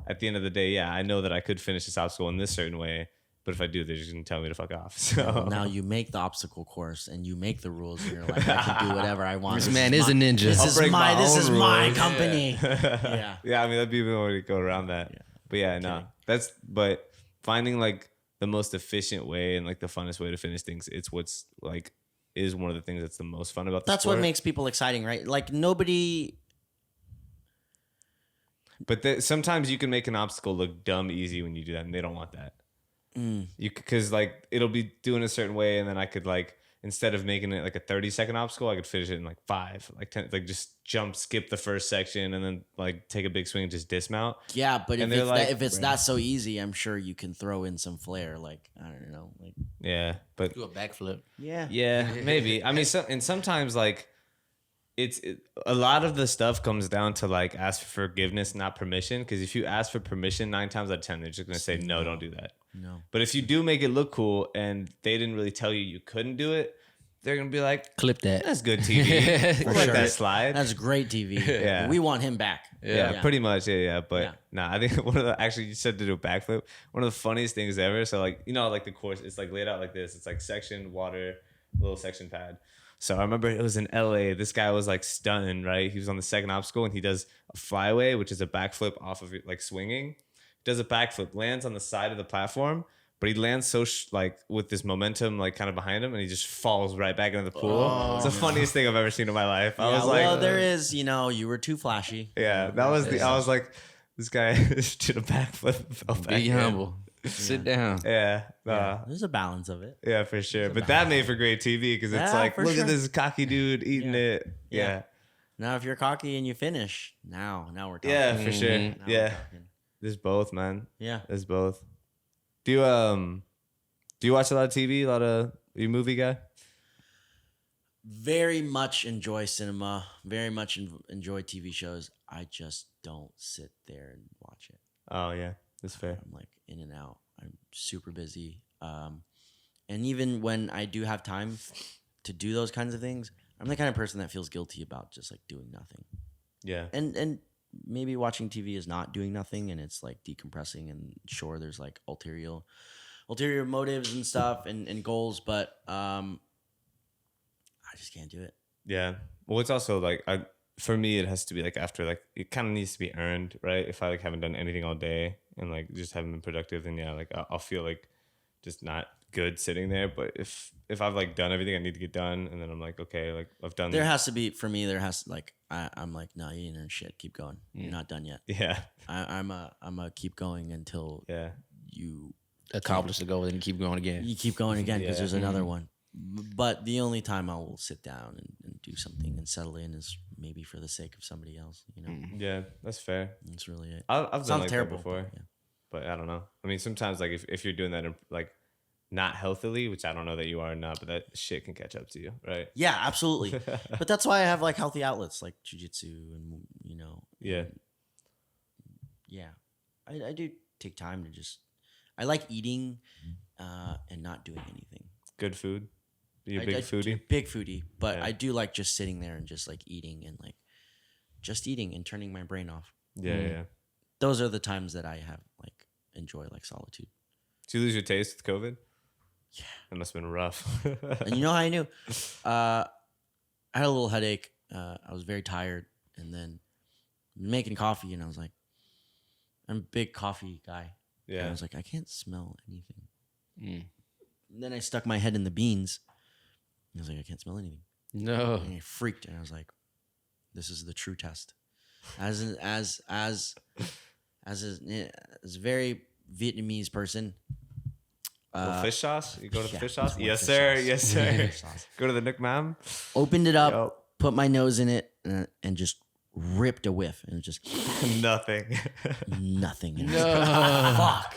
at the end of the day, I know that I could finish this obstacle in this certain way. But if I do, they're just going to tell me to fuck off. So now you make the obstacle course and you make the rules and you're like, I can do whatever I want. This man is a ninja. This is my company. Yeah. Yeah, I mean, that'd be a way to go around that. Yeah. But yeah, no. But finding like the most efficient way and like the funnest way to finish things, it's what's like is one of the things that's the most fun about the sport. What makes people exciting, right? Like nobody. But sometimes you can make an obstacle look dumb easy when you do that, and they don't want that. Because like it'll be doing a certain way, and then I could like instead of making it like a 30-second obstacle, I could finish it in like 5, like 10, like just jump, skip the first section, and then like take a big swing and just dismount. Yeah, but if it's not so easy, I'm sure you can throw in some flair. Like I don't know, like but do a backflip. Yeah, maybe. I mean, and sometimes like it's a lot of the stuff comes down to like ask for forgiveness, not permission. Because if you ask for permission, 9 times out of 10, they're just gonna say no, don't do that. No. But if you do make it look cool and they didn't really tell you couldn't do it, they're gonna be like, clip that. That's good TV. We'll let that slide. That's great TV. Yeah. We want him back. Yeah, pretty much. Yeah. But I think actually you said to do a backflip. One of the funniest things ever. So like, you know, like the course, it's like laid out like this. It's like section, water, little section pad. So I remember it was in LA. This guy was like stunning, right? He was on the second obstacle and he does a flyway, which is a backflip off of it, like swinging. Does a backflip, lands on the side of the platform, but he lands so like with this momentum like kind of behind him, and he just falls right back into the pool. It's the funniest thing I've ever seen in my life. I was like, well, there is, you were too flashy. Yeah, that was I was like, this guy did a backflip. Fell back Be humble. Sit down. Yeah. There's a balance of it. Yeah, for sure. But that made for great TV because it's like, look at this cocky dude eating it. Yeah. Now, if you're cocky and you finish, now we're talking. Yeah, for sure. Now Yeah. There's both, man. Yeah. There's both. Do you watch a lot of TV? Are you a movie guy? Very much enjoy cinema. Very much enjoy TV shows. I just don't sit there and watch it. Oh, yeah. That's fair. I'm like in and out. I'm super busy. And even when I do have time to do those kinds of things, I'm the kind of person that feels guilty about just like doing nothing. Yeah. And maybe watching TV is not doing nothing and it's like decompressing, and sure there's like ulterior motives and stuff and goals, but I just can't do it. Yeah. Well, it's also like for me it has to be like after like it kind of needs to be earned, right? If I like haven't done anything all day and like just haven't been productive, then like I'll feel like just not good sitting there. But if I've like done everything I need to get done, and then I'm like, okay, like I've done. There has to be, for me, like I'm like, no, you didn't earn shit. Keep going. You're not done yet. Yeah. I'm a keep going until you accomplish the goal, and keep going again. You keep going again because there's another one. But the only time I will sit down and do something and settle in is maybe for the sake of somebody else, you know. Yeah, that's fair. That's really it. I've done Sounds like terrible that before, but, but I don't know. I mean, sometimes like if you're doing that like not healthily, which I don't know that you are or not, but that shit can catch up to you, right? Yeah, absolutely. But that's why I have like healthy outlets like jujitsu and you know. Yeah. Yeah, I do take time to just. I like eating, and not doing anything. Good food. You a I big foodie? Big foodie, but Yeah. I do like just sitting there and just like eating and like just eating and turning my brain off. Yeah, yeah. Those are the times that I have like enjoy like solitude. Did you lose your taste with COVID? Yeah. It must have been rough. And you know how I knew? I had a little headache. I was very tired, and then making coffee, and I was like, I'm a big coffee guy. And I Yeah. was like, I can't smell anything. And then I stuck my head in the beans. I was like, I can't smell anything. No. And I freaked, and I was like, this is the true test. As a very Vietnamese person. Little fish sauce? You go to the yeah, fish sauce? just one Yes, fish sir. sauce. Yes, sir. Fish sauce. Go to the Nook Mam. Opened it up, Yup. put my nose in it, and just ripped a whiff, and it just Nothing. nothing. And No. fuck.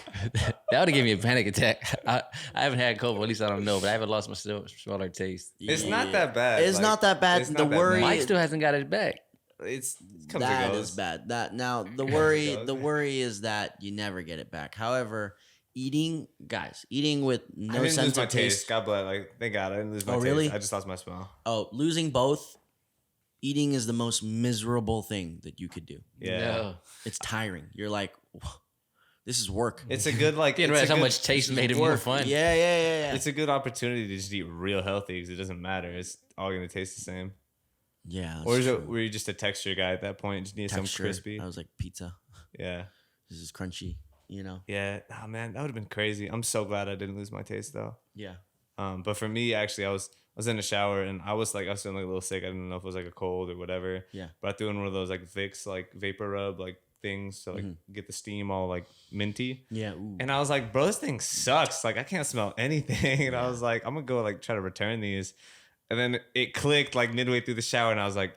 That would have given me a panic attack. I haven't had COVID, at least I don't know, but I haven't lost my smaller taste. It's not that bad. It's like, not that bad. it's The not that worry- bad. Mike still hasn't got it back. It comes and That goes. is bad. That now the Comes worry and goes. the worry is that you never get it back. However, eating with I no didn't sense lose my of taste. taste. God bless. Like, thank God I didn't lose my Oh, taste. really? I just lost my smell. Oh, losing both. Eating is the most miserable thing that you could do. Yeah. No. It's tiring. You're like, this is work. It's a good, like, Didn't it's a realize how good- much taste made it more fun. Yeah. It's a good opportunity to just eat real healthy because it doesn't matter. It's all going to taste the same. Yeah. Or is it, were you just a texture guy at that point? Just need texture? something crispy? I was like, pizza. Yeah. This is crunchy. You know. Yeah. Oh, man, that would have been crazy. I'm so glad I didn't lose my taste, though. Yeah. But for me, actually, I was in the shower and I was feeling like a little sick. I didn't know if it was like a cold or whatever. Yeah. But I threw in one of those like Vicks, like vapor rub, like things to like get the steam all like minty. Yeah. Ooh. And I was like, bro, this thing sucks. Like I can't smell anything. And I was like, I'm gonna go like try to return these. And then it clicked like midway through the shower, and I was like,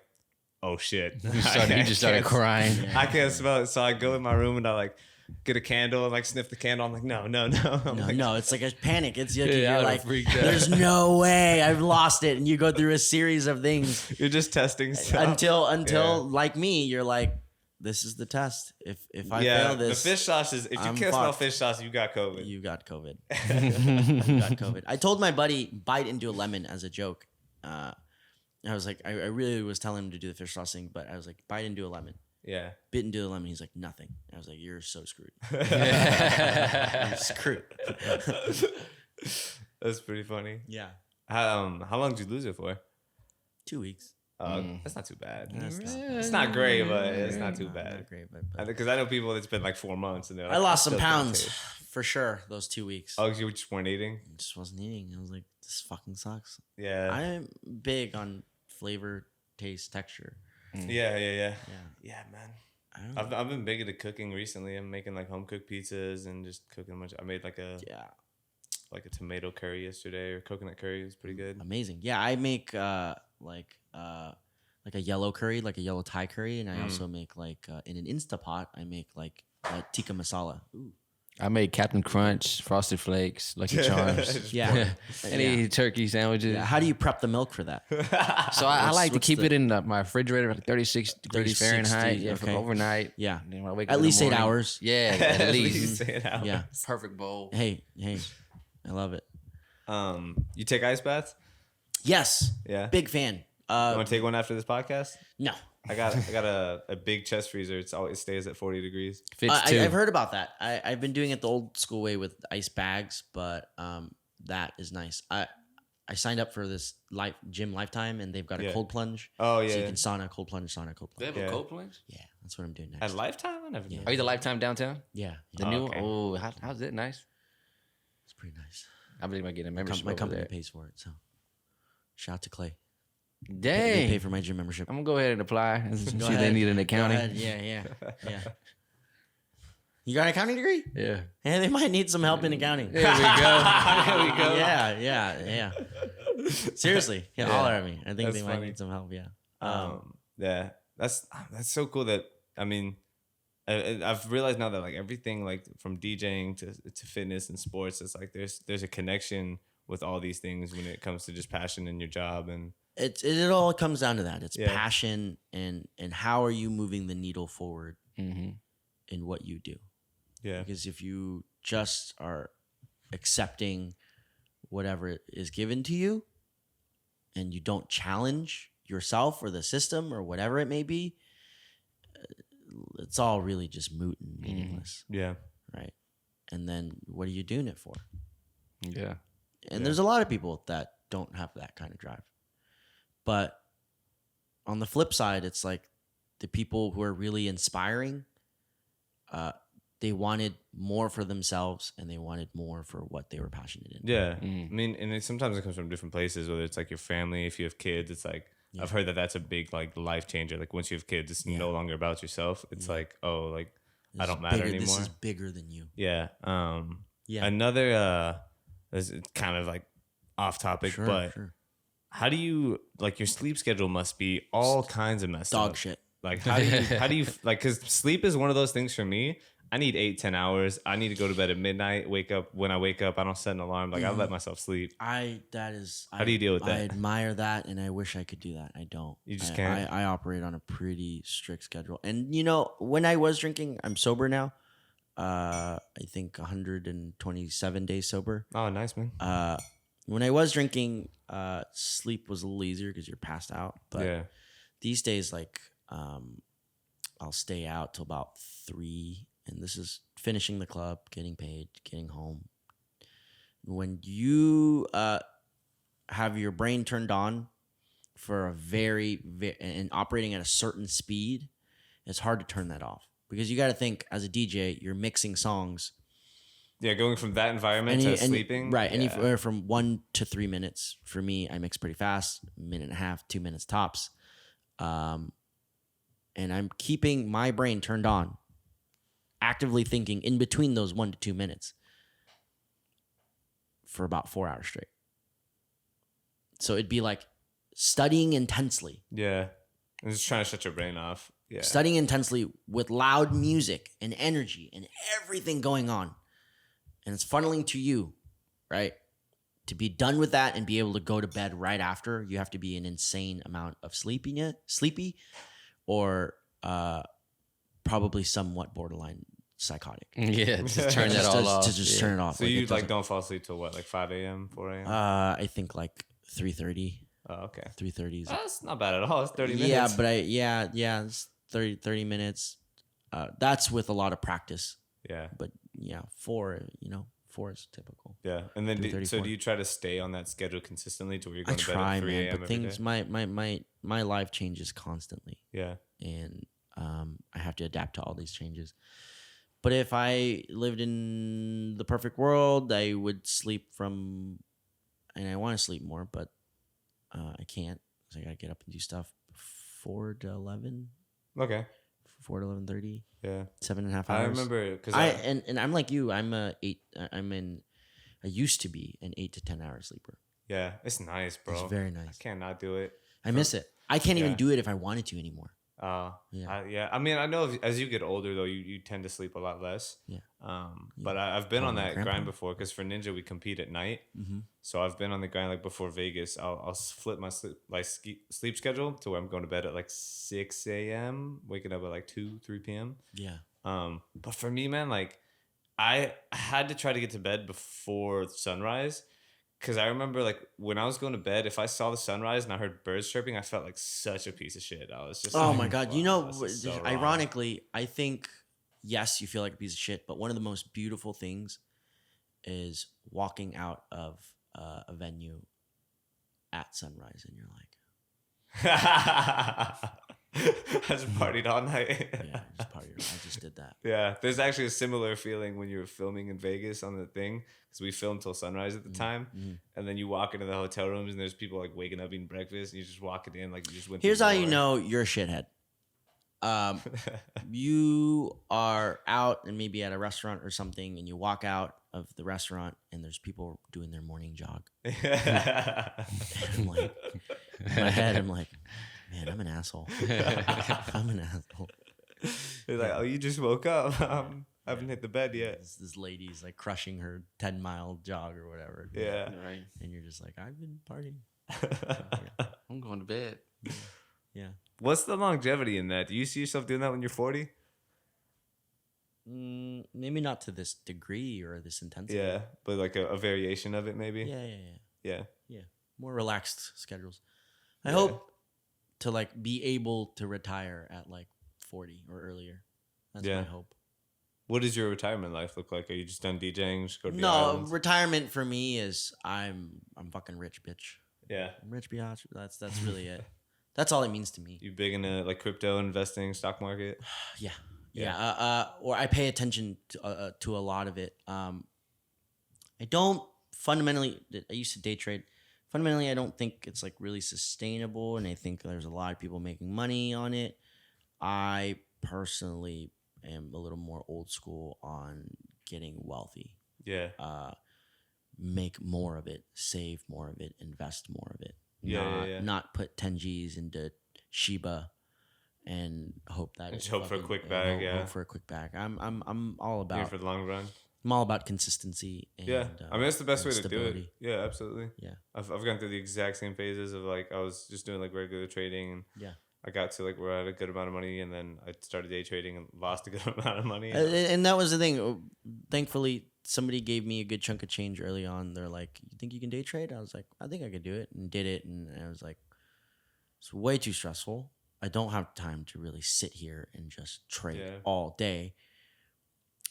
oh shit. You just started crying. I can't smell it. So I go in my room and I like get a candle and like sniff the candle. I'm like, no. I'm like, No, it's like a panic. It's like, Yeah, I you're would've like, freaked out. there's no way I've lost it, and you go through a series of things you're just testing stuff. until like me, you're like, this is the test. If I fail this, the fish sauce is, if you I'm can't smell fucked. fish sauce, you got COVID. you got COVID. You got COVID. I told my buddy bite into a lemon as a joke. I was like, I really was telling him to do the fish sauce thing, but I was like, bite into a lemon. Yeah. Bit into the lemon. He's like, nothing. I was like, you're so screwed. You're screwed. That's pretty funny. Yeah. How long did you lose it for? 2 weeks. That's not too bad. That's It's not great, but it's not too not bad. great, but Because I know people that's been like 4 months and they're like, I lost some still can't pounds taste. for sure those 2 weeks. Oh, you just weren't eating? I just wasn't eating. I was like, this fucking sucks. Yeah. I'm big on flavor, taste, texture. Yeah, Yeah. man. I don't know. I've been big into cooking recently. I'm making like home cooked pizzas and just cooking a bunch. I made like a tomato curry yesterday or coconut curry. It was pretty good. Amazing. Yeah, I make like a yellow curry, like a yellow Thai curry, and I also make like in an Instapot, I make like tikka masala. Ooh. I made Captain Crunch, Frosted Flakes, Lucky Charms. Yeah. Any turkey sandwiches. Yeah. How do you prep the milk for that? So I like to what's keep the- it in my refrigerator at 36 degrees 30, Fahrenheit. 60, Yeah, for okay. overnight. Yeah. And then when I wake up At in the least 8 morning- hours. Yeah, at least. 8 hours. Yeah. Perfect bowl. Hey, I love it. You take ice baths? Yes. Yeah. Big fan. You want to take one after this podcast? No. I got a big chest freezer. It stays at 40 degreys. Fits too. I've heard about that. I've been doing it the old school way with ice bags, but that is nice. I signed up for this gym Lifetime, and they've got a Yeah. cold plunge. Oh yeah. So you can sauna, cold plunge, sauna, cold They plunge. have Yeah. a cold plunge? Yeah, that's what I'm doing At next. Lifetime, I never knew. Are you the Lifetime downtown? Yeah, The Oh, new okay. one? Oh, how's it? Nice. it's pretty nice. I believe I get a membership My over company there. pays for it, so shout out to Clay. They Dang. pay for my gym membership. I'm going to go ahead and apply and see Go if they ahead. need an Go accounting. ahead. Yeah. You got an accounting degree? Yeah. Hey, they might need some help in accounting. There we go. There we go. Yeah. Seriously, Yeah. holler at me. I think That's they might funny. need some help. Yeah. Yeah, that's so cool. That I mean, I've realized now that like everything like from DJing to fitness and sports, it's like there's a connection with all these things when it comes to just passion in your job. And it all comes down to that. It's Yeah. passion and how are you moving the needle forward Mm-hmm. in what you do. yeah, Because if you just are accepting whatever is given to you and you don't challenge yourself or the system or whatever it may be, it's all really just moot and meaningless, yeah, right? And then what are you doing it for? Yeah. And there's a lot of people that don't have that kind of drive. But on the flip side, it's like the people who are really inspiring, they wanted more for themselves and they wanted more for what they were passionate in. yeah. I mean, and sometimes it comes from different places. Whether it's like your family, if you have kids, it's like I've heard that that's a big like life changer. Like once you have kids, it's no longer about yourself. It's like, oh, like I don't matter anymore. This is bigger than you. Yeah. Yeah. Another this is kind of like off topic, but how do you like your sleep schedule must be all kinds of messed up. Dog shit. Like how do you like, because sleep is one of those things for me. I need 8-10 hours. I need to go to bed at midnight. When I wake up, I don't set an alarm. Like I let myself sleep. How do you deal with that? I admire that and I wish I could do that. I don't. You just can't? I operate on a pretty strict schedule. And you know, when I was drinking, I'm sober now. I think 127 days sober. Oh, nice, man. When I was drinking, sleep was a little easier because you're passed out. But Yeah. these days, like, I'll stay out till about 3, and this is finishing the club, getting paid, getting home. When you have your brain turned on for a very and operating at a certain speed, it's hard to turn that off because you got to think as a DJ, you're mixing songs. Yeah, going from that environment to sleeping. Right. Yeah. Anywhere from 1 to 3 minutes. For me, I mix pretty fast, 1.5 minutes, 2 minutes tops. And I'm keeping my brain turned on, actively thinking in between those 1 to 2 minutes for about 4 hours straight. So it'd be like studying intensely. Yeah. I'm just trying to shut your brain off. Yeah. Studying intensely with loud music and energy and everything going on. And it's funneling to you, right? To be done with that and be able to go to bed right after, you have to be an insane amount of sleepy, or probably somewhat borderline psychotic. Yeah, just turn that all off. To just turn it off. So you like don't fall asleep till what, like 5 a.m., 4 a.m.? I think like 3:30. Oh, okay. 3:30. That's not bad at all. It's 30 minutes. Yeah, but it's 30 minutes. That's with a lot of practice. Yeah. But yeah, 4 is typical. Yeah. And then Do do you try to stay on that schedule consistently to where you're going I to bed try, at 3 man, a.m. but every things day? my life changes constantly, Yeah. and I have to adapt to all these changes. But if I lived in the perfect world, I would sleep and I want to sleep more, but I can't. So I gotta get up and do stuff 4 to 11, Okay. 4 to 11:30, Yeah. 7.5 hours. I remember because and I'm like you. I used to be an 8 to 10 hour sleeper. yeah, it's nice, bro. It's very nice. I cannot do it. I miss it. I can't even Yeah. do it if I wanted to anymore. Yeah. Yeah. I mean, I know as you get older, though, you tend to sleep a lot less. Yeah. But I've been on that grandpa. grind before because for Ninja, we compete at night. Mm-hmm. So I've been on the grind like before Vegas. I'll flip my sleep schedule to where I'm going to bed at like 6 a.m., waking up at like 2-3 p.m. Yeah. But for me, man, like I had to try to get to bed before sunrise. Because I remember, like, when I was going to bed, if I saw the sunrise and I heard birds chirping, I felt like such a piece of shit. I was just Oh like, my God. wow, this is so wrong. Ironically, I think, yes, you feel like a piece of shit, but one of the most beautiful things is walking out of a venue at sunrise and you're like, I just partied all night. yeah, I just did that. Yeah, there's actually a similar feeling when you were filming in Vegas on the thing, because we filmed till sunrise at the time, and then you walk into the hotel rooms and there's people like waking up eating breakfast, and you just walk it in like you just went. Here's how you know you're a shithead. You are out and maybe at a restaurant or something, and you walk out of the restaurant and there's people doing their morning jog. And I'm like, in my head, I'm like, Man, I'm an asshole. I'm an asshole. They're like, oh, you just woke up. I haven't hit the bed yet. This lady's like crushing her 10-mile jog or whatever. Yeah. Right. And you're just like, I've been partying. I'm going to bed. Yeah. What's the longevity in that? Do you see yourself doing that when you're 40? Maybe not to this degree or this intensity. Yeah, but like a variation of it, maybe. Yeah. Yeah. More relaxed schedules. I hope to like be able to retire at like 40 or earlier. That's my hope. What does your retirement life look like? Are you just done DJing? Just go to the No, islands? retirement for me is I'm fucking rich, bitch. Yeah. I'm rich, biatch. That's really it. That's all it means to me. You big into like crypto investing, stock market? Yeah. Or I pay attention to a lot of it. I don't fundamentally. I used to day trade. Fundamentally, I don't think it's like really sustainable, and I think there's a lot of people making money on it. I personally am a little more old school on getting wealthy. Yeah. Make more of it, save more of it, invest more of it. Not put 10 G's into Shiba and hope that just hope for a quick bag. Hope for a quick bag. I'm all about here for the long run. I'm all about consistency. And, I mean that's the best way to stability. do it. Yeah, absolutely. Yeah, I've gone through the exact same phases of like I was just doing like regular trading and I got to like where I had a good amount of money and then I started day trading and lost a good amount of money. And that was the thing. Thankfully, somebody gave me a good chunk of change early on. They're like, "You think you can day trade?" I was like, "I think I could do it," and did it. And I was like, "It's way too stressful. I don't have time to really sit here and just trade all day."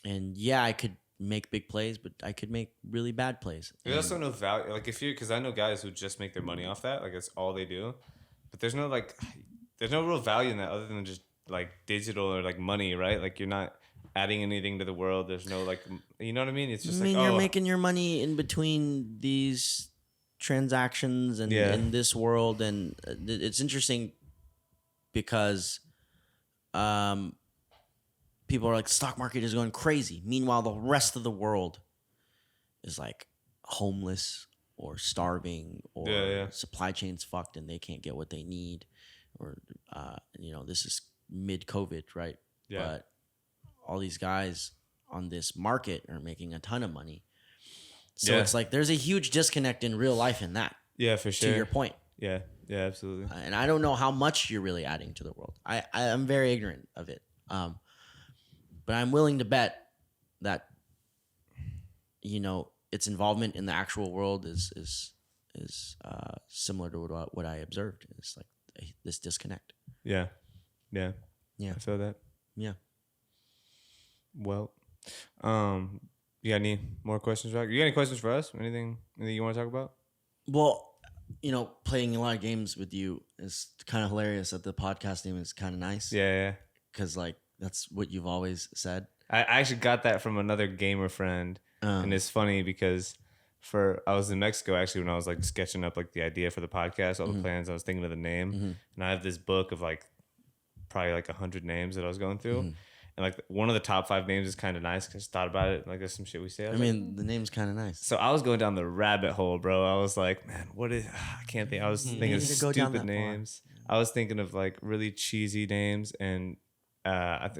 And I could make big plays, but I could make really bad plays. There's also no value, like if you, because I know guys who just make their money off that, like it's all they do, but there's no real value in that other than just like digital or like money, right? Like you're not adding anything to the world. There's no like, you know what I mean? It's just you're making your money in between these transactions and in this world, and it's interesting because people are like, the stock market is going crazy. Meanwhile, the rest of the world is like homeless or starving or supply chains fucked and they can't get what they need. Or, this is mid-COVID, right? Yeah. But all these guys on this market are making a ton of money. So it's like there's a huge disconnect in real life in that. Yeah, for sure. To your point. Yeah, absolutely. And I don't know how much you're really adding to the world. I'm very ignorant of it. But I'm willing to bet that, its involvement in the actual world is similar to what I observed. It's like this disconnect. Yeah. I feel that. Yeah. Well, you got any more questions, Rock? You got any questions for us? Anything you want to talk about? Well, playing a lot of games with you is kind of hilarious. That the podcast name is kind of nice. Yeah. Because like that's what you've always said. I actually got that from another gamer friend, and it's funny because I was in Mexico actually when I was like sketching up like the idea for the podcast, all the plans. I was thinking of the name, and I have this book of like probably like 100 names that I was going through, and like one of the top 5 names is kind of nice. 'Cause I just thought about it, like there's some shit we say. The name's kind of nice. So I was going down the rabbit hole, bro. I was like, man, what is? I can't think. I was thinking of stupid names. I was thinking of like really cheesy names and.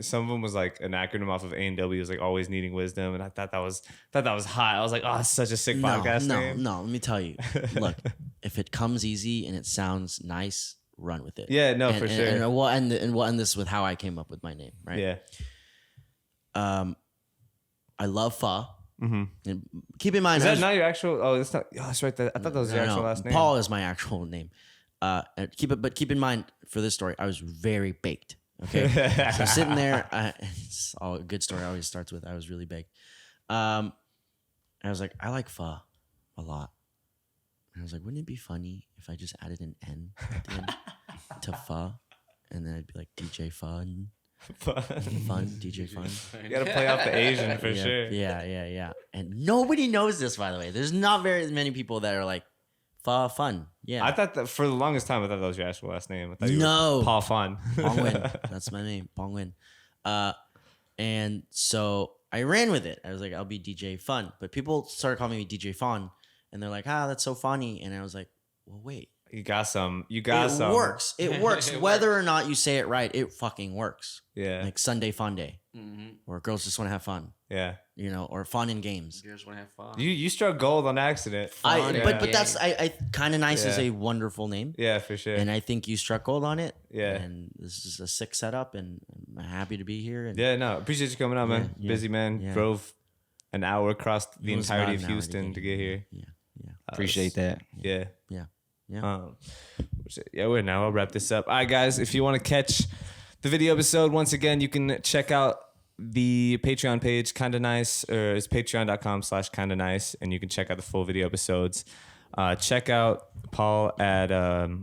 Some of them was like an acronym off of A&W. It was like always needing wisdom, and I thought that was hot. I was like, oh, it's such a sick podcast name. No, let me tell you. Look, if it comes easy and it sounds nice, run with it. Yeah, no, for sure. And we'll end this with how I came up with my name, right? Yeah. I love Phon. And keep in mind, is that not your actual? Oh, that's not. Oh, that's right. I thought that was your actual last name. Paul is my actual name. Keep in mind for this story, I was very baked. Okay, so sitting there, it's all a good story. Always starts with I was really baked. I was like, I like Phon a lot. And I was like, wouldn't it be funny if I just added an N at the end to Phon, and then I'd be like DJPhon, DJPhon. You gotta play off the Asian for sure. Yeah. And nobody knows this, by the way. There's not very many people that are like Phon. Yeah. I thought that for the longest time, I thought that was your actual last name. I thought you were Paul Phon. Phon. That's my name, Phon. And so I ran with it. I was like, I'll be DJPhon. But people started calling me DJPhon, and they're like, that's so funny. And I was like, well, wait, You got some. It works. It works. Whether or not you say it right, it fucking works. Yeah. Like Sunday Fun Day, or girls just want to have fun. Yeah. You know, or fun in games. Girls want to have fun. You struck gold on accident. But that's I kind of nice is a wonderful name. Yeah, for sure. And I think you struck gold on it. Yeah. And this is a sick setup, and I'm happy to be here. And yeah, no, appreciate you coming out, man. Yeah, Busy man. yeah. Drove an hour across the It was entirety about of an hour Houston to get here. Yeah. Appreciate that. Yeah. Yeah. I'll wrap this up. All right, guys, if you want to catch the video episode, once again, you can check out the Patreon page, Kinda Nice, or it's patreon.com/kinda nice, and you can check out the full video episodes. Check out Paul at,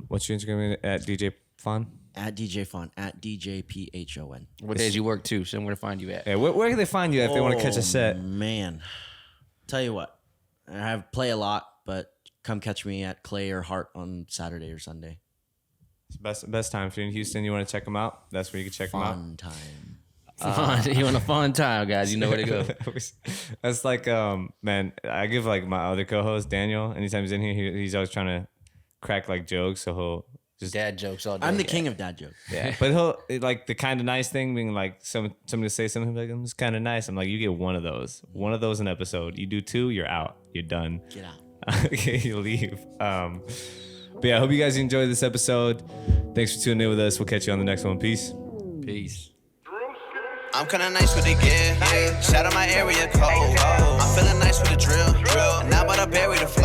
what's your Instagram at DJPhon? At DJPhon, at DJPhon. What days you work too? So where to find you at? Yeah, where can they find you if they want to catch a set? Man, tell you what, I play a lot, but come catch me at Clay or Hart on Saturday or Sunday. It's best time. If you're in Houston, you want to check them out, that's where you can check them out. Fun time. You want a fun time, guys? You know where to go. That's like, man, I give like my other co-host Daniel. Anytime he's in here, he's always trying to crack like jokes, so he'll just dad jokes all day. I'm the king of dad jokes. Yeah, but he'll like the kind of nice thing being like somebody to say something like it's kind of nice. I'm like, you get one of those an episode. You do 2, you're out. You're done. Get out. Okay, you leave. But yeah, I hope you guys enjoyed this episode. Thanks for tuning in with us. We'll catch you on the next one. Peace. I'm kinda nice with the gear. Shout out my area code. I'm feeling nice with the drill. And now about to bury the flow.